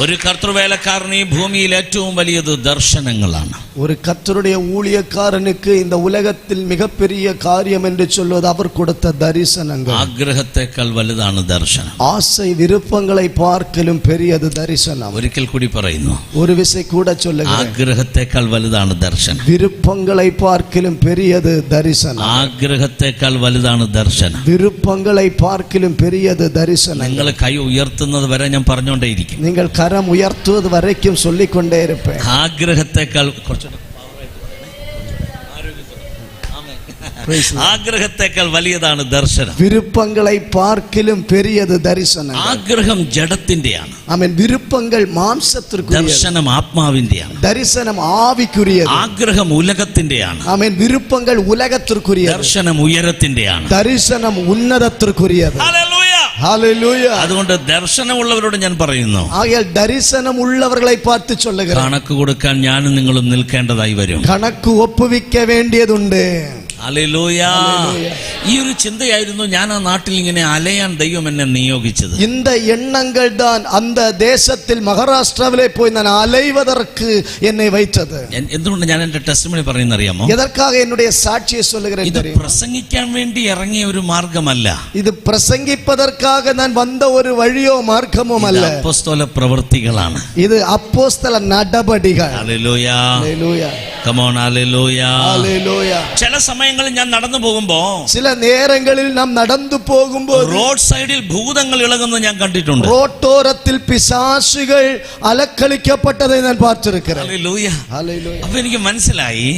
ഒരു കർത്തൃവേലക്കാരന് ഈ ഭൂമിയിൽ ഏറ്റവും വലിയത് ദർശനങ്ങളാണ്. ஒரு கர்த்தருடைய ஊழியக்காரனுக்கு இந்த உலகத்தில் மிகப்பெரிய காரியம் என்று சொல்வது அவர் கொடுத்த தரிசனங்கள். ആഗ്രഹത്തെക്കാൾ വലുതാണ് ദർശനം. ஆசை விருப்பங்களை பார்க்கலும் பெரியது தரிசனம். ഒരിക്കൽ കൂടി പറയുന്നു, ஒரு விசை கூட சொல்லுகிறேன், ആഗ്രഹത്തെക്കാൾ വലുതാണ് ദർശനം. விருப்பங்களை பார்க்கலும் பெரியது தரிசனம். ആഗ്രഹത്തെക്കാൾ വലുതാണ് ദർശനം. விருப்பங்களை பார்க்கலும் பெரியது தரிசனம். നിങ്ങൾ കൈ ഉയർത്തുന്നത് വരെ ഞാൻ പറഞ്ഞുകൊണ്ടേയിരിക്കും. நீங்கள் கரம் உயர்த்துவது வரைக்கும் சொல்லிக்கொண்டே இருப்பேன். ആഗ്രഹത്തെക്കാൾ ആഗ്രഹത്തെക്കാൾ വലിയതാണ് ദർശനം. விருப்பங்களை பார்க்கிலும் பெரியது தரிசனம். ആഗ്രഹം ജഡത്തിന്റെയാണ്. ആമേൻ. വിരുപ്പങ്ങൾ മാംസത്തിനുള്ളതാണ്. ദർശനം ആത്മാവിന്റെയാണ്. ദർശനം ആവിക്കുரியது. ആഗ്രഹം ഉലകത്തിന്റെയാണ്. ആമേൻ. വിരുപ്പങ്ങൾ ഉലകത്തിനുള്ളതാണ്. ദർശനം ഉയരത്തിന്റെയാണ്. ദർശനം ഉന്നതത്തിനുള്ളതാണ്. Hallelujah, hallelujah. അതുകൊണ്ട് ദർശനമുള്ളവരോട് ഞാൻ പറയുന്നു, ആകയാൽ ദർശനമുള്ളവர்களை பார்த்து சொல்லுகிறேன், കണക്ക് കൊടുക്കാൻ ഞാനും നിങ്ങളും നിൽക്കേണ്ടതായി വരും. കണക്ക് ഒപ്പുവിക്ക വേണ്ടിയതുണ്ട്. ഹല്ലേലൂയ. ഈ ഒരു ചിന്തയായിരുന്നു ഞാൻ ആ നാട്ടിൽ ഇങ്ങനെ അലയാൻ ദൈവം എന്നെ നിയോഗിച്ചത്. இந்த எண்ணங்கள் தான் அந்த தேசத்தில் மகாராஷ்டிராவிலே போய் நான் அலைவதற்கு என்னை வைத்தது. എന്തുകൊണ്ട് ഞാൻ എന്റെ ടെസ്റ്റിമണി പറയുന്ന അറിയാമോ? എதற்காக என்னுடைய சாட்சியை சொல்லுகிறேன் ഇത് தெரியுமா? പ്രസംഗിക്കാൻ വേണ്ടി ഇറങ്ങിയ ഒരു മാർഗമല്ല. ഇത് പ്രസംഗിപ്പதற்காக ഞാൻ വന്ന ഒരു വഴിയോ മാർഗമോ അല്ല. അപ്പോസ്തല പ്രവൃത്തികളാണ്. ഇത് അപ്പോസ്തല നടപടികൾ. Hallelujah, hallelujah. Come on, hallelujah, hallelujah. ചില സമയങ്ങളിൽ ഞാൻ നടന്നു പോകുമ്പോ, ചില നേരങ്ങളിൽ നാം നടന്നു പോകുമ്പോൾ റോഡ് സൈഡിൽ ഭൂതങ്ങൾ ഇളകുന്നത് ഞാൻ കണ്ടിട്ടുണ്ട്. റോട്ടോരത്തിൽ പിശാചുകൾ അലക്കളിക്കപ്പെട്ടதை ഞാൻ பார்த்திருக்கிறேன். Hallelujah, hallelujah. അപ്പൊ എനിക്ക് മനസ്സിലായി,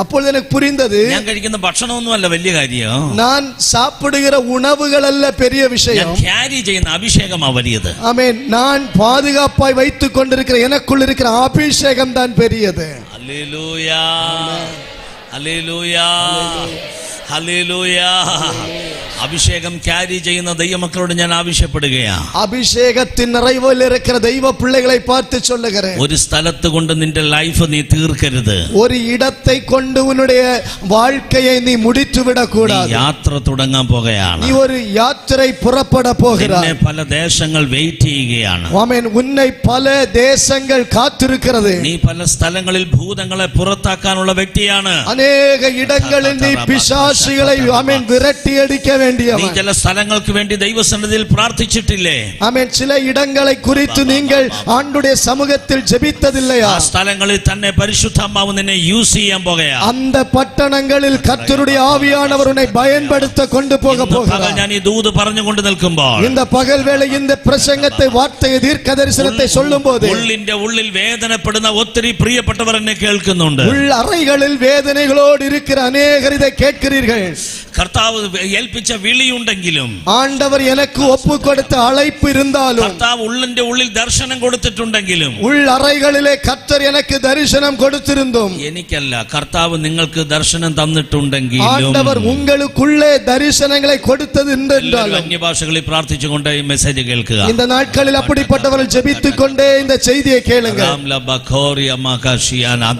അപ്പോൾ എനിക്ക് പുരിന്തത്, ഞാൻ കഴിക്കുന്ന ഭക്ഷണമൊന്നും അല്ല വലിയ കാര്യം, ഞാൻ സാപ്പിടുകിற ഉണവുകളല്ല പെരിയ വിഷയം, ഞാൻ ക്യാരി ചെയ്യുന്ന അഭിഷേകമാ വലിയത്. ആമേൻ. நான் பாதுகாப்பாய் வைத்துக் கொண்டிருக்கிற எனக்குள் இருக்கிற அபிஷேகம் தான் பெரியது. Hallelujah, hallelujah, hallelujah. അഭിഷേകം ക്യാരി ചെയ്യുന്ന ദൈവമക്കളോട് ഞാൻ ആവശ്യപ്പെടുകയാണ്. അഭിഷേകത്തിൻ നിറവിൽ ഇരിക്കുന്ന ദൈവ പിള്ളകളെ பார்த்து சொல்லுகிறேன், ഒരു സ്ഥലത്ത് കൊണ്ട് നിന്റെ ലൈഫ് നീ തീർക്കരുത്. ഒരു ഇടത്തെ കൊണ്ട് ഉன்னுடைய வாழ்க்கையை നീ முடித்து விட கூடாது. യാത്ര തുടങ്ങാൻ പോകുകയാണ്. നീ ഒരു യാത്രയെ പുറപ്പെട പോകുகிறாய். നിന്നെ പല ദേശങ്ങൾ വെയിറ്റ് ചെയ്യുകയാണ്. ആമേൻ. ഉன்னை പല ദേശങ്ങൾ കാത്തിരിക്കുന്നത്. നീ പല സ്ഥലങ്ങളിൽ ഭൂതങ്ങളെ പുറത്താക്കാനുള്ള വ്യക്തിയാണ്. അനേക ഇടങ്ങളിൽ നീ പിശാചുകളെ ആമേൻ വിരട്ടിയടിക്ക വേണ്ടിയവൻ. നീ ചില സ്ഥലങ്ങൾക്ക് വേണ്ടി ദൈവസന്നിധിയിൽ പ്രാർത്ഥിച്ചിട്ടില്ലേ? ആമേൻ. ചില ഇടങ്ങളെ കുറിച്ച് നിങ്ങൾ ആണ്ടുடைய സമുഖത്തിൽ ജപിച്ചതില്ലയോ? ആ സ്ഥലങ്ങളിൽ തന്നെ പരിശുദ്ധാത്മാവ് നിന്നെ യൂസ് ചെയ്യാൻ പോകുകയാണ്. அந்த പട്ടണങ്ങളിൽ കർത്തരുടെ ആവിയാനവർ ഉന്നെ பயன்படுத்த கொண்டு போக போகிறார். ഞാൻ ഈ ദൂത് പറഞ്ഞുകൊണ്ട് നിൽക്കുമ്പോൾ, இந்த பகல் வேளை இந்த பிரசங்கத்தை வார்த்தையை தீர்க்க தரிசனத்தை சொல்லும்போது ഉള്ളിന്റെ ഉള്ളിൽ വേദനപ്പെടുന്ന ഒത്തിരി പ്രിയപ്പെട്ടവർ എന്നെ കേൾക്കുന്നുണ്ട്. உள் அறைகளில் வேதனைகளோடு இருக்கிற அநேகர் இதை கேட்கிறீர்கள். കർത്താവ് ഏൽപ്പിച്ച വിളിയുണ്ടെങ്കിലും, ആണ്ടവർ എനിക്ക് ഒപ്പു കൊടുത്ത അழைപ്പ് ഇരുന്നാലും, കർത്താവ് ഉള്ളിന്റെ ഉള്ളിൽ ദർശനം കൊടുത്തിട്ടുണ്ടെങ്കിലും, ഉള്ളറകളിലെ കർത്തർ എനിക്ക് ദർശനം കൊടുത്തിരുന്നും, എനിക്കല്ല, കർത്താവ് നിങ്ങൾക്ക് ദർശനം തന്നിട്ടുണ്ടെങ്കിലും, ആണ്ടവർ ഉங்களுக்குள்ளே ദർശനങ്ങളെ കൊടുത്തതുണ്ടെന്നാലും അന്യഭാഷകളിൽ പ്രാർത്ഥിച്ചുകൊണ്ട് ഈ മെസ്സേജ് കേൾക്കുക. இந்த நாட்களில் அப்படிப்பட்டവർ ജപിച്ചുകൊണ്ടേ இந்த செய்தியை കേளுங்க.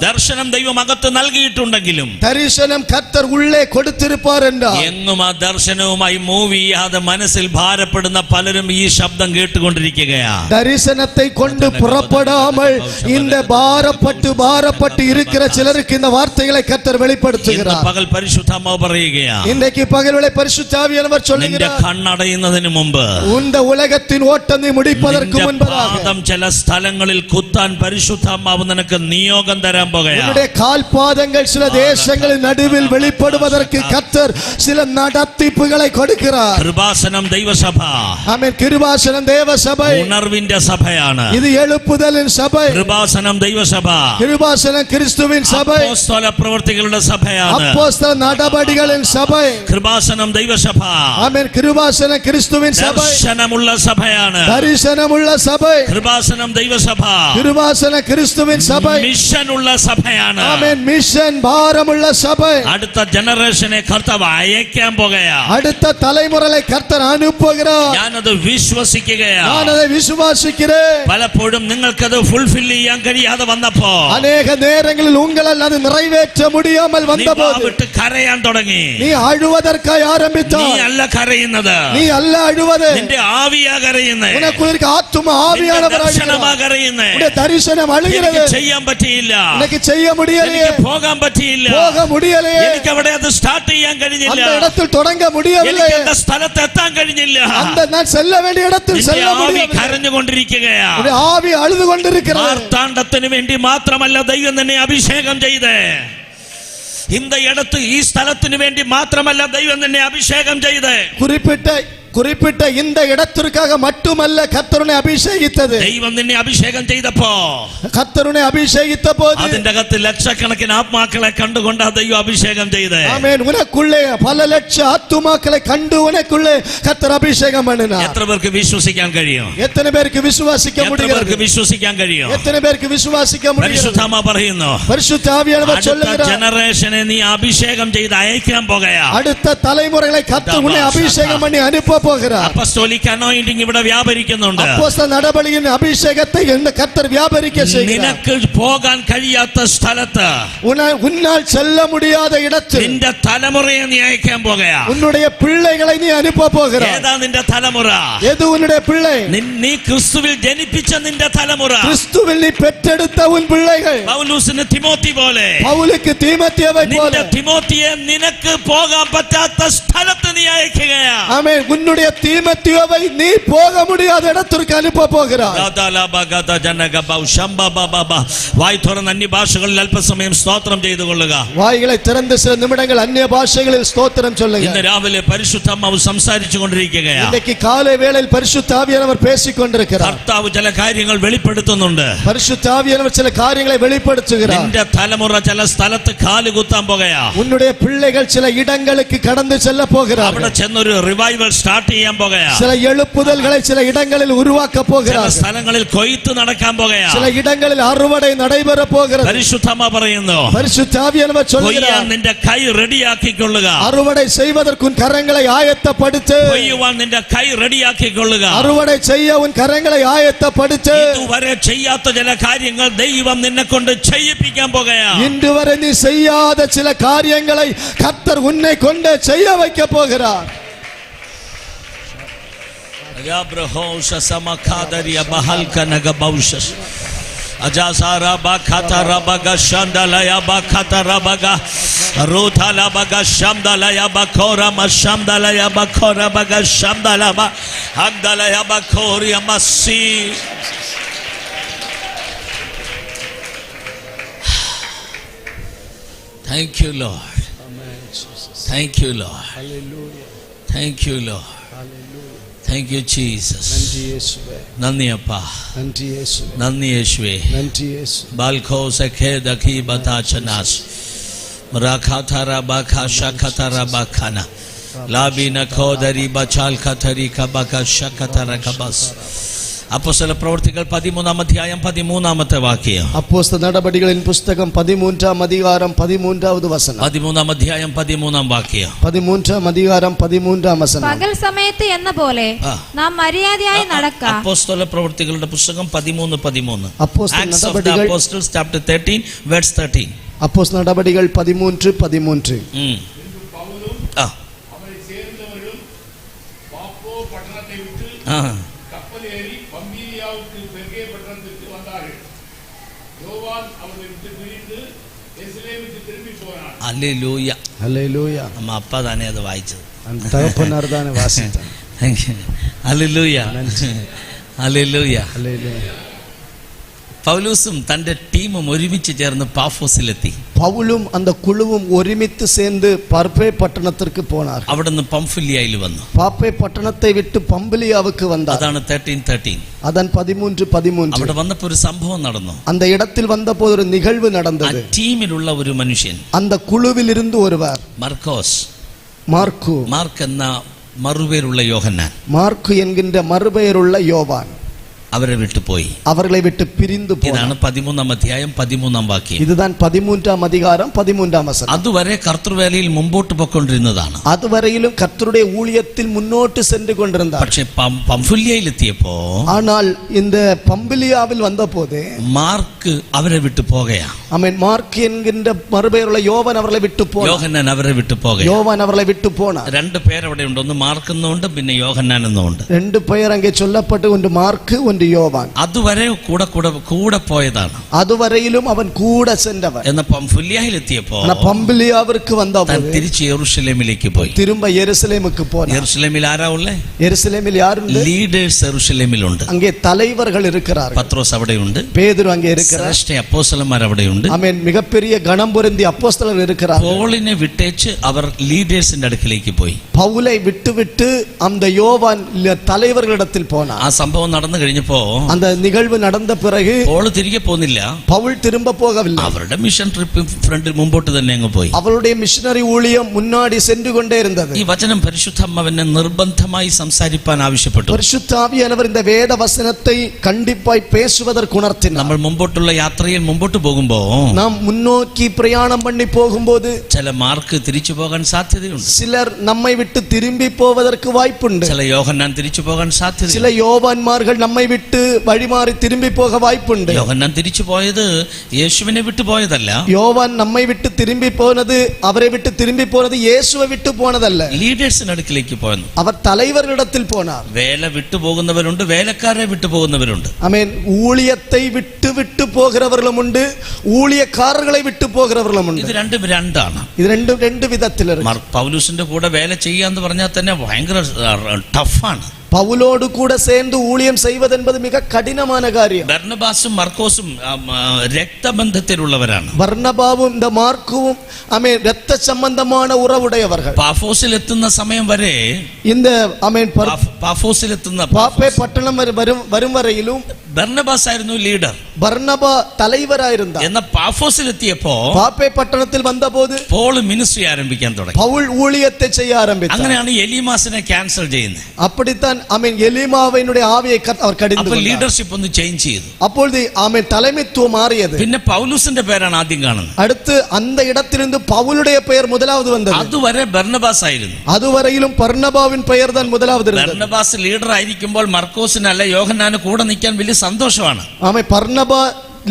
ദർശനം ദൈവം അകത്ത് നൽകിയിട്ടുണ്ടെങ്കിലും, ദർശനം കർത്തർ ഉള്ളേ കൊടുത്തിരുപ്പാർ என்றால், എങ്ങും ആ ദർശനവുമായി മൂവ് ചെയ്യാതെ മനസ്സിൽ ഭാരപ്പെടുന്ന പലരും ഈ ശബ്ദം കേട്ടുകൊണ്ടിരിക്കുകയാണ്. ദർശനത്തെ കൊണ്ട് പുറപ്പെടാமல் இந்த ഭാരപ്പെട്ട് இருக்கிற ചിലർക്ക് இந்த വാർത്തകളെ കർത്തർ വെളിപ്പെടുത്തുகிறார். പകൽ പരിശുദ്ധാത്മാവ് പറയുകയാണ്, ഇന്നേക്ക് പകൽവേളை പരിശുദ്ധ ആവിയാനവർ சொல்லுகிறார், നിന്റെ കണ്ണടയുന്നതിന് മുമ്പ്, ഉന്റെ ഉലകത്തിൻ ഓട്ടം നീ മുടിപ്പதற்கு മുൻപാக, പാദം ചില സ്ഥലങ്ങളിൽ കുത്താൻ പരിശുദ്ധാത്മാവ് നിനക്ക് നിയോഗം തരാൻ പോകുകയാണ്. ഉന്റെ കാൽപാദങ്ങൾ ചില ദേശങ്ങളിൽ നടുവിൽ വെളിപ്പെടുവதற்கு കർത്തർ ചില നടത്തിപ്പുകളെ കൊടുக்கிறார். കൃപാസനം ദൈവസഭ, ആമേൻ. കൃപാസനം ദേവസഭ ഉണർവിന്റെ സഭയാണ്. ഇത് എഴുപ്പുതലിൻ സഭ. കൃപാസനം ദൈവസഭ, കൃപാസനം ക്രിസ്തുവിൻ സഭ. അപ്പോസ്തല പ്രവൃത്തികളുടെ സഭയാണ്. അപ്പോസ്തല നടപടികളിൻ സഭ. കൃപാസനം ദൈവസഭ, ആമേൻ. കൃപാസനം ക്രിസ്തുവിൻ സഭ. ദർശനമുള്ള സഭയാണ്. ദർശനമുള്ള സഭ. കൃപാസനം ദൈവസഭ, കൃപാസനം ക്രിസ്തുവിൻ സഭ. മിഷനുള്ള സഭയാണ്. ആമേൻ. മിഷൻ ഭാരമുള്ള സഭ. അടുത്ത ജനറേഷനെ ജനറേഷനെ കർത്താവ് അയക്കാൻ പോകയാ. അടുത്ത തലമുറയെ കർത്തർ അനുപ്പുகிறார். ഞാനത് വിശ്വസിക്കുകയാ. ഞാനത് വിശ്വസിக்கிறேன். പലപ്പോഴും നിങ്ങൾക്കത് ഫുൾഫിൽ ചെയ്യാൻ കഴിയാതെ വന്നപ്പോ, അനേക നേരങ്ങളിൽ ഉങ്ങളാൽ അത് നിറവേറ്റ முடியாமல் വന്നപ്പോൾ വിട്ട് കരയാൻ തുടങ്ങി. നീ അഴുവதற்காய் ആരംഭിച്ചാൽ നീ അല്ല കരയുന്നത്, നീ അല്ല അഴുവത്, നിന്റെ ആവിയാ കരയുന്നത്, ഉനക്കുള്ളിൽ ആത്മാ ആവിയാனவர் ദർശനമാ കരയുന്നത്. ഉന്റെ ദർശനം അഴുகிறது. ചെയ്യാൻ പറ്റിയില്ല, എനിക്ക് ചെയ്യാൻ முடியலையே, പോകാൻ പറ്റിയില്ല, പോകാൻ முடியலையே, എനിക്ക് അവിടെ അത് സ്റ്റാർട്ട് ചെയ്യാൻ കഴിഞ്ഞില്ല, அந்த இடத்தில் தொடங்க முடியவில்லை, എനിക്ക് அந்த സ്ഥലത്ത് എത്താൻ കഴിഞ്ഞില്ല, அந்த நான் செல்ல வேண்டிய இடத்தில் செல்ல முடியவில்லை. കരഞ്ഞുകൊണ്ടിരിക്കുകയാ. ഉന്റെ ആവി അഴുതുകൊണ്ടിരിക്കുന്നത്. മാർത്താണ്ഡത്തിന് വേണ്ടി മാത്രമല്ല ദൈവം നിന്നെ അഭിഷേകം ചെയ്തേ. இந்த இடத்து ഈ സ്ഥലത്തിന് വേണ്ടി മാത്രമല്ല ദൈവം നിന്നെ അഭിഷേകം ചെയ്തേ. குறிப்பிட்ட இந்த இடத்திற்காக மட்டுமல்ல கர்த்தருனை அபிஷேகித்தது. ദൈവം നിന്നെ അഭിഷേകം ചെയ്തപ്പോ, கர்த்தருனை அபிஷேகித்த போது അതിന്റെ അകത്ത് ലക്ഷക്കണക്കിന് ആത്മാക്കളെ കണ്ടുകൊണ്ട് ദൈവം അഭിഷേകം ചെയ്തേ. ആമേൻ. ഉനക്കുള്ളേ പല ലക്ഷ ആത്മാക്കളെ കണ്ടു ഉനക്കുള്ളേ കർത്തർ അഭിഷേകം பண்ணினார். എത്ര പേർക്ക് വിശ്വസിക്കാൻ കഴിയും? എത്ര പേർക്ക് വിശ്വസിക്കാൻ முடியும்? എത്ര പേർക്ക് വിശ്വസിക്കാൻ കഴിയും? എത്ര പേർക്ക് വിശ്വസിക്കാൻ முடியும்? പരിശുദ്ധാത്മ പറയുന്നു, പരിശുദ്ധ ആവിയാനവർ ചൊല്ലുகிறார், ജനറേഷനെ നീ അഭിഷേകം ചെയ്ത് അയക്കാൻ പോകയാ. അടുത്ത തലമുറകളെ കർത്തർ ഉന്നെ അഭിഷേകം பண்ணி അனுപ്പ പോകുகிறார். അപ്പോസ്തോലിക് അനോയിന്റിംഗ് ഇവിടെ വ്യാപരിക്കുന്നുണ്ട്. അപ്പോസ്തല നടപടിയിൽ അഭിഷേകത്തെ കർത്തർ വ്യാപരിക്കുക ചെയ്യുന്നു. നിനക്ക് പോകാൻ കഴിയാത്ത സ്ഥലത്ത്, ഉന്നാൽ ചെല്ല முடியாத இடத்தில் നിന്റെ തലമുറയെ നീ അയക്കാൻ പോകയാ. ഉன்னுடைய പിള്ളകളെ നീ അനുപ്പ പോകുகிறார். ഏതാ നിന്റെ തലമുറ? ഏതു ഉன்னுடைய പിള്ളை? നീ ക്രിസ്തുവിൽ ജനിപ്പിച്ച നിന്റെ തലമുറ, ക്രിസ്തുവിൽ നീ പെറ്റെടുത്ത ഉൻ പിള്ളകൾ. പൗലോസിന് തിമോത്തി പോലെ, പൗലുക്ക് തീമോത്തിയെ പോലെ തിമോത്തിയെ നിനക്ക് പോകാൻ പറ്റാത്ത സ്ഥലത്ത് നീ അയക്കുകയാ. ആമേൻ. ഉன்னுடைய തീമോത്തിയെ നീ പോക முடியாத இடத்திற்கு അനുപ്പ പോകുகிறார். വായ് തുറന്ന് അന്യഭാഷകളിൽ അല്പസമയം സ്തോത്രം ചെയ്തു കൊള്ളുക. വായികളെ തുറന്ന് ചില നിമിടങ്ങൾ അന്യഭാഷകളിൽ സ്തോത്രം ചൊല്ലുക. ഇന്ന് രാവിലെ പരിശുദ്ധാത്മാവ് സംസാരിച്ചു കൊണ്ടിരിക്കുകയാണ്. ഇന്നേക്ക് കാല വേളയിൽ പരിശുദ്ധ ആവിയാനവർ പേശിക്കൊണ്ടിരിക്കുകയാണ്. കർത്താവ് ചില കാര്യങ്ങൾ വെളിപ്പെടുത്തുന്നുണ്ട്. പരിശുദ്ധ ആവിയാനവർ ചില കാര്യങ്ങളെ വെളിപ്പെടുത്തുகிறார். നിന്റെ തലമുറ ചില സ്ഥലത്ത് കാലുകുത്താൻ പോകുകയാ. ഉன்னுடைய പിള്ളകൾ ചില ഇടങ്ങൾക്ക് കടന്നു ചെല്ല പോകുகிறார். അവിടെ ചെന്നൊരു റിവൈവൽ സ്റ്റാർട്ട് ചെയ്യാൻ പോകുകയാ. ചില എഴുപ്പുതലുകളെ ചില ഇടങ്ങളിൽ ഉരുവാക്ക പോകുகிறார். ചില സ്ഥലങ്ങളിൽ കൊയ്ത്ത് നടക്കാൻ പോകുകയാ. ചില ഇടങ്ങളിൽ അറുവടை നடைபெற പോകുகிறது. പരിശുദ്ധാത്മ പറയുന്നു, പരിശുദ്ധ ആവിയാനവർ ചൊല്ലുகிறார், നിന്റെ കൈ റെഡിയാക്കിക്കൊള്ളുക. അറുവടை செய்வதற்கு உன் கரங்களை ஆயத்தப்படுத்து. കൊയ്യുവാൻ നിന്റെ കൈ റെഡിയാക്കിക്കൊള്ളുക. അറുവടை செய்ய உன் കരങ്ങളെ ആയത്തപ്പെടുത്ത്. ഇതുവരെ ചെയ്യാത്ത ചില കാര്യങ്ങൾ ദൈവം നിന്നെ കൊണ്ട് ചെയ്യിപ്പിക്കാൻ പോകുകയാ. ഇന്നുവരെ നീ ചെയ്യാത്ത ചില കാര്യങ്ങളെ കർത്തർ ഉന്നെ കൊണ്ട് ചെയ്യ வைக்க പോകുகிறார். Ajasara bakata rabaga shandalaya bakata rabaga rothala baga shamdalaya bakora mashamdalaya bakora baga shamdalaba hagdalaya bakori amasi. Thank you, Lord. Amen, Jesus. Thank you, Lord. Hallelujah. Thank you, Lord. Hallelujah. Thank you, Jesus. നന്ദി യേശുവേ. നന്ദി അപ്പാ. നന്ദി യേശുവേ. നന്ദി യേശുവേ. നന്ദി യേശുവേ. ബാൽഖോ സഖേ ദഖി ബതാചനാസ് മറാഖാതാരാ ബാഖാ ശഖതാരാ ബാഖാന ലാബിന ഖോദരി ബചാൽ ഖതരി കബക ശഖതര കബസ്. അപ്പോസ്തല പ്രവൃത്തികൾ 13-ാം അധ്യായം 13-ാമത്തെ വാക്യം. അപ്പോസ്തല നടപടികളിൻ പുസ്തകം 13-ാം അധികാരം 13-ാമത് വചനം. 13-ാം അധ്യായം 13-ാം വാക്യം. 13-ാം അധികാരം 13-ാം വചനം. പകൽ സമയത്ത് എന്ന പോലെ നാം മര്യാദയായി നടക്കാം. അപ്പോസ്തല പ്രവൃത്തികളുടെ പുസ്തകം 13:13. അപ്പോസ്തല Acts of the നടപടികൾ Apostles chapter 13 verse 13. അപ്പോസ്തല നടപടികൾ 13:13. ഹല്ലേലൂയ. ഹല്ലേലൂയ. നമ്മ അപ്പ തന്നെ അത് വായിച്ചത്. തകപ്പനാർദാനെ വാസിച്ചത്. ഹല്ലേലൂയ. ഹല്ലേലൂയ. ഹല്ലേലൂയ. പൗലോസും തന്റെ ടീമും ഒരുമിച്ച് ചേർന്ന് പാഫോസിലെത്തി. പൗലും அந்த குழுவும் ഒരുമിച്ച് சேர்ந்து പർപ്പേ പട്ടണത്തിற்கு പോனார். അവിടുന്ന് പംഫിലിയയിൽ വന്നു. പാപ്പേ പട്ടണത്തെ വിട്ട് പംഫിലിയാവുക്ക് വந்தார். അതാണ് 13:13. അതാണ് 13:13. അവിടെ വന്നപ്പോൾ ഒരു സംഭവം നടന്നു. அந்த இடத்தில் வந்தபோது ஒரு நிகழ்வு நடந்தது. ആ ടീമിലുള്ള ഒരു മനുഷ്യൻ, அந்த குழுவில் இருந்து ஒருவர், മർക്കോസ്, മാർക്ക് എന്ന മറുപേരുള്ള യോഹന്നാൻ, മാർക്ക് എன்கின்ற മറുപേരുള്ള യോവാൻ, അവരെ വിട്ടുപോയി. அவர்களை விட்டு பிரிந்து போனார். ഇതാണ് 13-ാം അധ്യായം 13-ാം വാക്യം. இதுதான் 13ஆம் அதிகாரம் 13ஆம் வசனம். അതുവരെ കർത്തൃവേലയിൽ മുമ്പോട്ട് പോയിക്കൊണ്ടിരുന്നതാണ്. அதுவரையிலும் கர்த்தருடைய ஊழியத்தில் முன்னோட்டு சென்று கொண்டிருந்தார். പക്ഷേ പംഫുല്യയിലെത്തിയപ്പോ, ஆனால் இந்த பம்பிலியாவில் வந்தபோது മാർക്ക് അവരെ വിട്ടു പോകയാ. ஆமென். மார்க் என்கின்ற மறுபெயருள்ள யோவான் அவர்களை விட்டு போனார். യോഹന്നാൻ അവരെ വിട്ടു പോകയാ. யோவான் அவர்களை விட்டு போனார். രണ്ട് പേരവിടെ ഉണ്ട്, ഒന്ന് മാർക്ക് എന്നുണ്ട്, പിന്നെ യോഹന്നാൻ എന്നുണ്ട്. ரெண்டு பெயர் அங்கே சொல்லப்பட்டு, ஒன்று மார்க் ஒன்று யோவான். അതുവരെ കൂടെ പോയതാണ്. அதுவரையிலும் அவன் கூட சென்றவன். എന്ന പംഫുല്യയിലെത്തിയപ്പോ பம்பிலியாவிற்கு வந்தபோது തിരിച്ച് യെരൂശലേമിലേക്ക് പോയി. திரும்ப எருசலேமுக்கு போனார். യെരൂശലേമിൽ ആരാ ഉള്ളേ? எருசலேமில் யாருண்டு? ലീഡേഴ്സ് യെരൂശലേമിലുണ്ട്. அங்கே தலைவர்கள் இருக்கிறார்கள். പത്രോസ് അവിടെയുണ്ട്. பேதுரு அங்கே இருக்கிறார். ശ്രേഷ്ഠ അപ്പോസ്തലന്മാർ അവിടെയുണ്ട്. ஆமென். மிகப்பெரிய கணம் பொருந்திய அப்போஸ்தலர் இருக்கிறார்கள். പോളിനെ വിട്ടേച്ച് അവർ ലീഡേഴ്സിന്റെ അടുക്കിലേക്ക് പോയി. பவுலை விட்டு அந்த யோவான் தலைவர்களிடத்தில் போனார். ആ സംഭവം നടന്നു കഴിഞ്ഞപ്പോ அந்த நிகழ்வு நடந்த பிறகு പോള് തിരികെ പോന്നില്ല. பவுல் திரும்ப போகவில்லை. അവരുടെ മിഷൻ ട്രിപ്പ് ഫ്രണ്ടിൽ മുമ്പോട്ട് തന്നെ അങ്ങ് പോയി. அவருடைய மிஷனரி ஊழியம் முன்னாடி சென்று கொண்டே இருந்தது. ഈ വചനം പരിശുദ്ധാത്മാവിനെ നിർബന്ധമായി സംസാരിപ്പാൻ ആവശ്യപ്പെട്ടു. பரிசுத்த ஆவியானவர் இந்த வேத வசனத்தை கண்டிப்பாய் பேசுவதற்கு உணர்த்தினார். നമ്മൾ മുമ്പോട്ടുള്ള യാത്രയിൽ മുമ്പോട്ട് പോകുമ്പോ நாம் முன்னோக்கி பிரயாணம் பண்ணி போகும்போது ചില മാർക്ക് തിരിച്ചു പോകാൻ സാധ്യതയുണ്ട്. சிலர் நம்மை விட்டு திரும்பி போவதற்கு வாய்ப்புண்டு. ചില യോഹന്നാൻ തിരിച്ചു പോകാൻ സാധ്യത. சில யோவான்மார்கள் நம்மை விட்டு வழிமாறி திரும்பி போக வாய்ப்புண்டு. യോഹന്നാൻ തിരിച്ചു പോയത് യേശുവിനെ വിട്ടു പോയതല്ല. யோவான் நம்மை விட்டு திரும்பி போனது, அவரை விட்டு திரும்பி போனது இயேசுவை விட்டு போனதல்ல. ലീഡേഴ്സിന്റെ അടുക്കിലേക്ക് പോയെന്നു. அவர் தலைவர்களிடத்தில் போனார். വേല വിട്ടു പോകുന്നവരുണ്ട്, വേലക്കാരെ വിട്ടു പോകുന്നവരുണ്ട്. ஆமென். ஊழியத்தை விட்டு விட்டு போகிறவர்களும் உண்டு, ஊழியக்காரர்களை விட்டு போகிறவர்களும் உண்டு. ഇത് രണ്ടാണ്. இது ரெண்டு விதத்தில் இருக்கு. പൗലൂസിന്റെ കൂടെ വേല ചെയ്യാന്ന് പറഞ്ഞാൽ തന്നെ ഭയങ്കര ടഫാണ്. பவுலோடு கூட சேர்ந்து ஊழியம் செய்வது என்பது மிக கடினமான காரியம். ബർന്നബാസും മർക്കോസും രക്തബന്ധത്തിലുള്ളവരാണ്. பர்னபாவும் இந்த மார்க்குவும் ஆமென் இரத்த சம்பந்தமான உறவுடையவர்கள். പാഫോസിൽ എത്തുന്ന സമയം വരെ இந்த ஆமென் പാഫോസിൽ എത്തുന്ന பாப்பே பட்டணம் வரும் வரையிலும் ബർന്നബാസ് ആയിരുന്നു ലീഡർ. பர்னபா தலைவராயிருந்தார். എന്ന പാഫോസിൽ എത്തിയപ്പോ பாப்பே பட்டணத்தில் வந்தபோது പോൾ മിനിസ്ട്രി ആരംഭിക്കാൻ തുടങ്ങി. பவுல் ஊழியத்தை செய்ய ஆரம்பித்தார். അങ്ങനെയാണ് എലീമാസിനെ ക്യാൻസൽ ചെയ്യുന്നത്. அப்படித்தான் ஆமென் எலிமாவினுடைய ஆவியை அவர் கடிந்து അപ്പോൾ கொண்டார். ലീഡർഷിപ്പ് ഒന്ന് ചേഞ്ച് ചെയ്തു. அப்பொழுது ஆமென் தலைமைத்துவம் மாறியது. പിന്നെ പൗലൂസിന്റെ പേരാണ് ആദ്യം കാണുന്നത്. அடுத்து அந்த இடத்திலிருந்து பவுலுடைய பெயர் முதலாவது வந்தது. അതുവരെ ബർന്നബാസ് ആയിരുന്നു. அதுவரையிலும் பர்னபாவின் பெயர் தான் முதலாவது இருந்தது. ബർന്നബാസ് ലീഡർ ആയിരിക്കുമ്പോൾ മർക്കോസിനല്ല യോഹന്നാന് കൂടെ നിൽക്കാൻ വലിയ സന്തോഷമാണ്. ஆமென். பர்னபா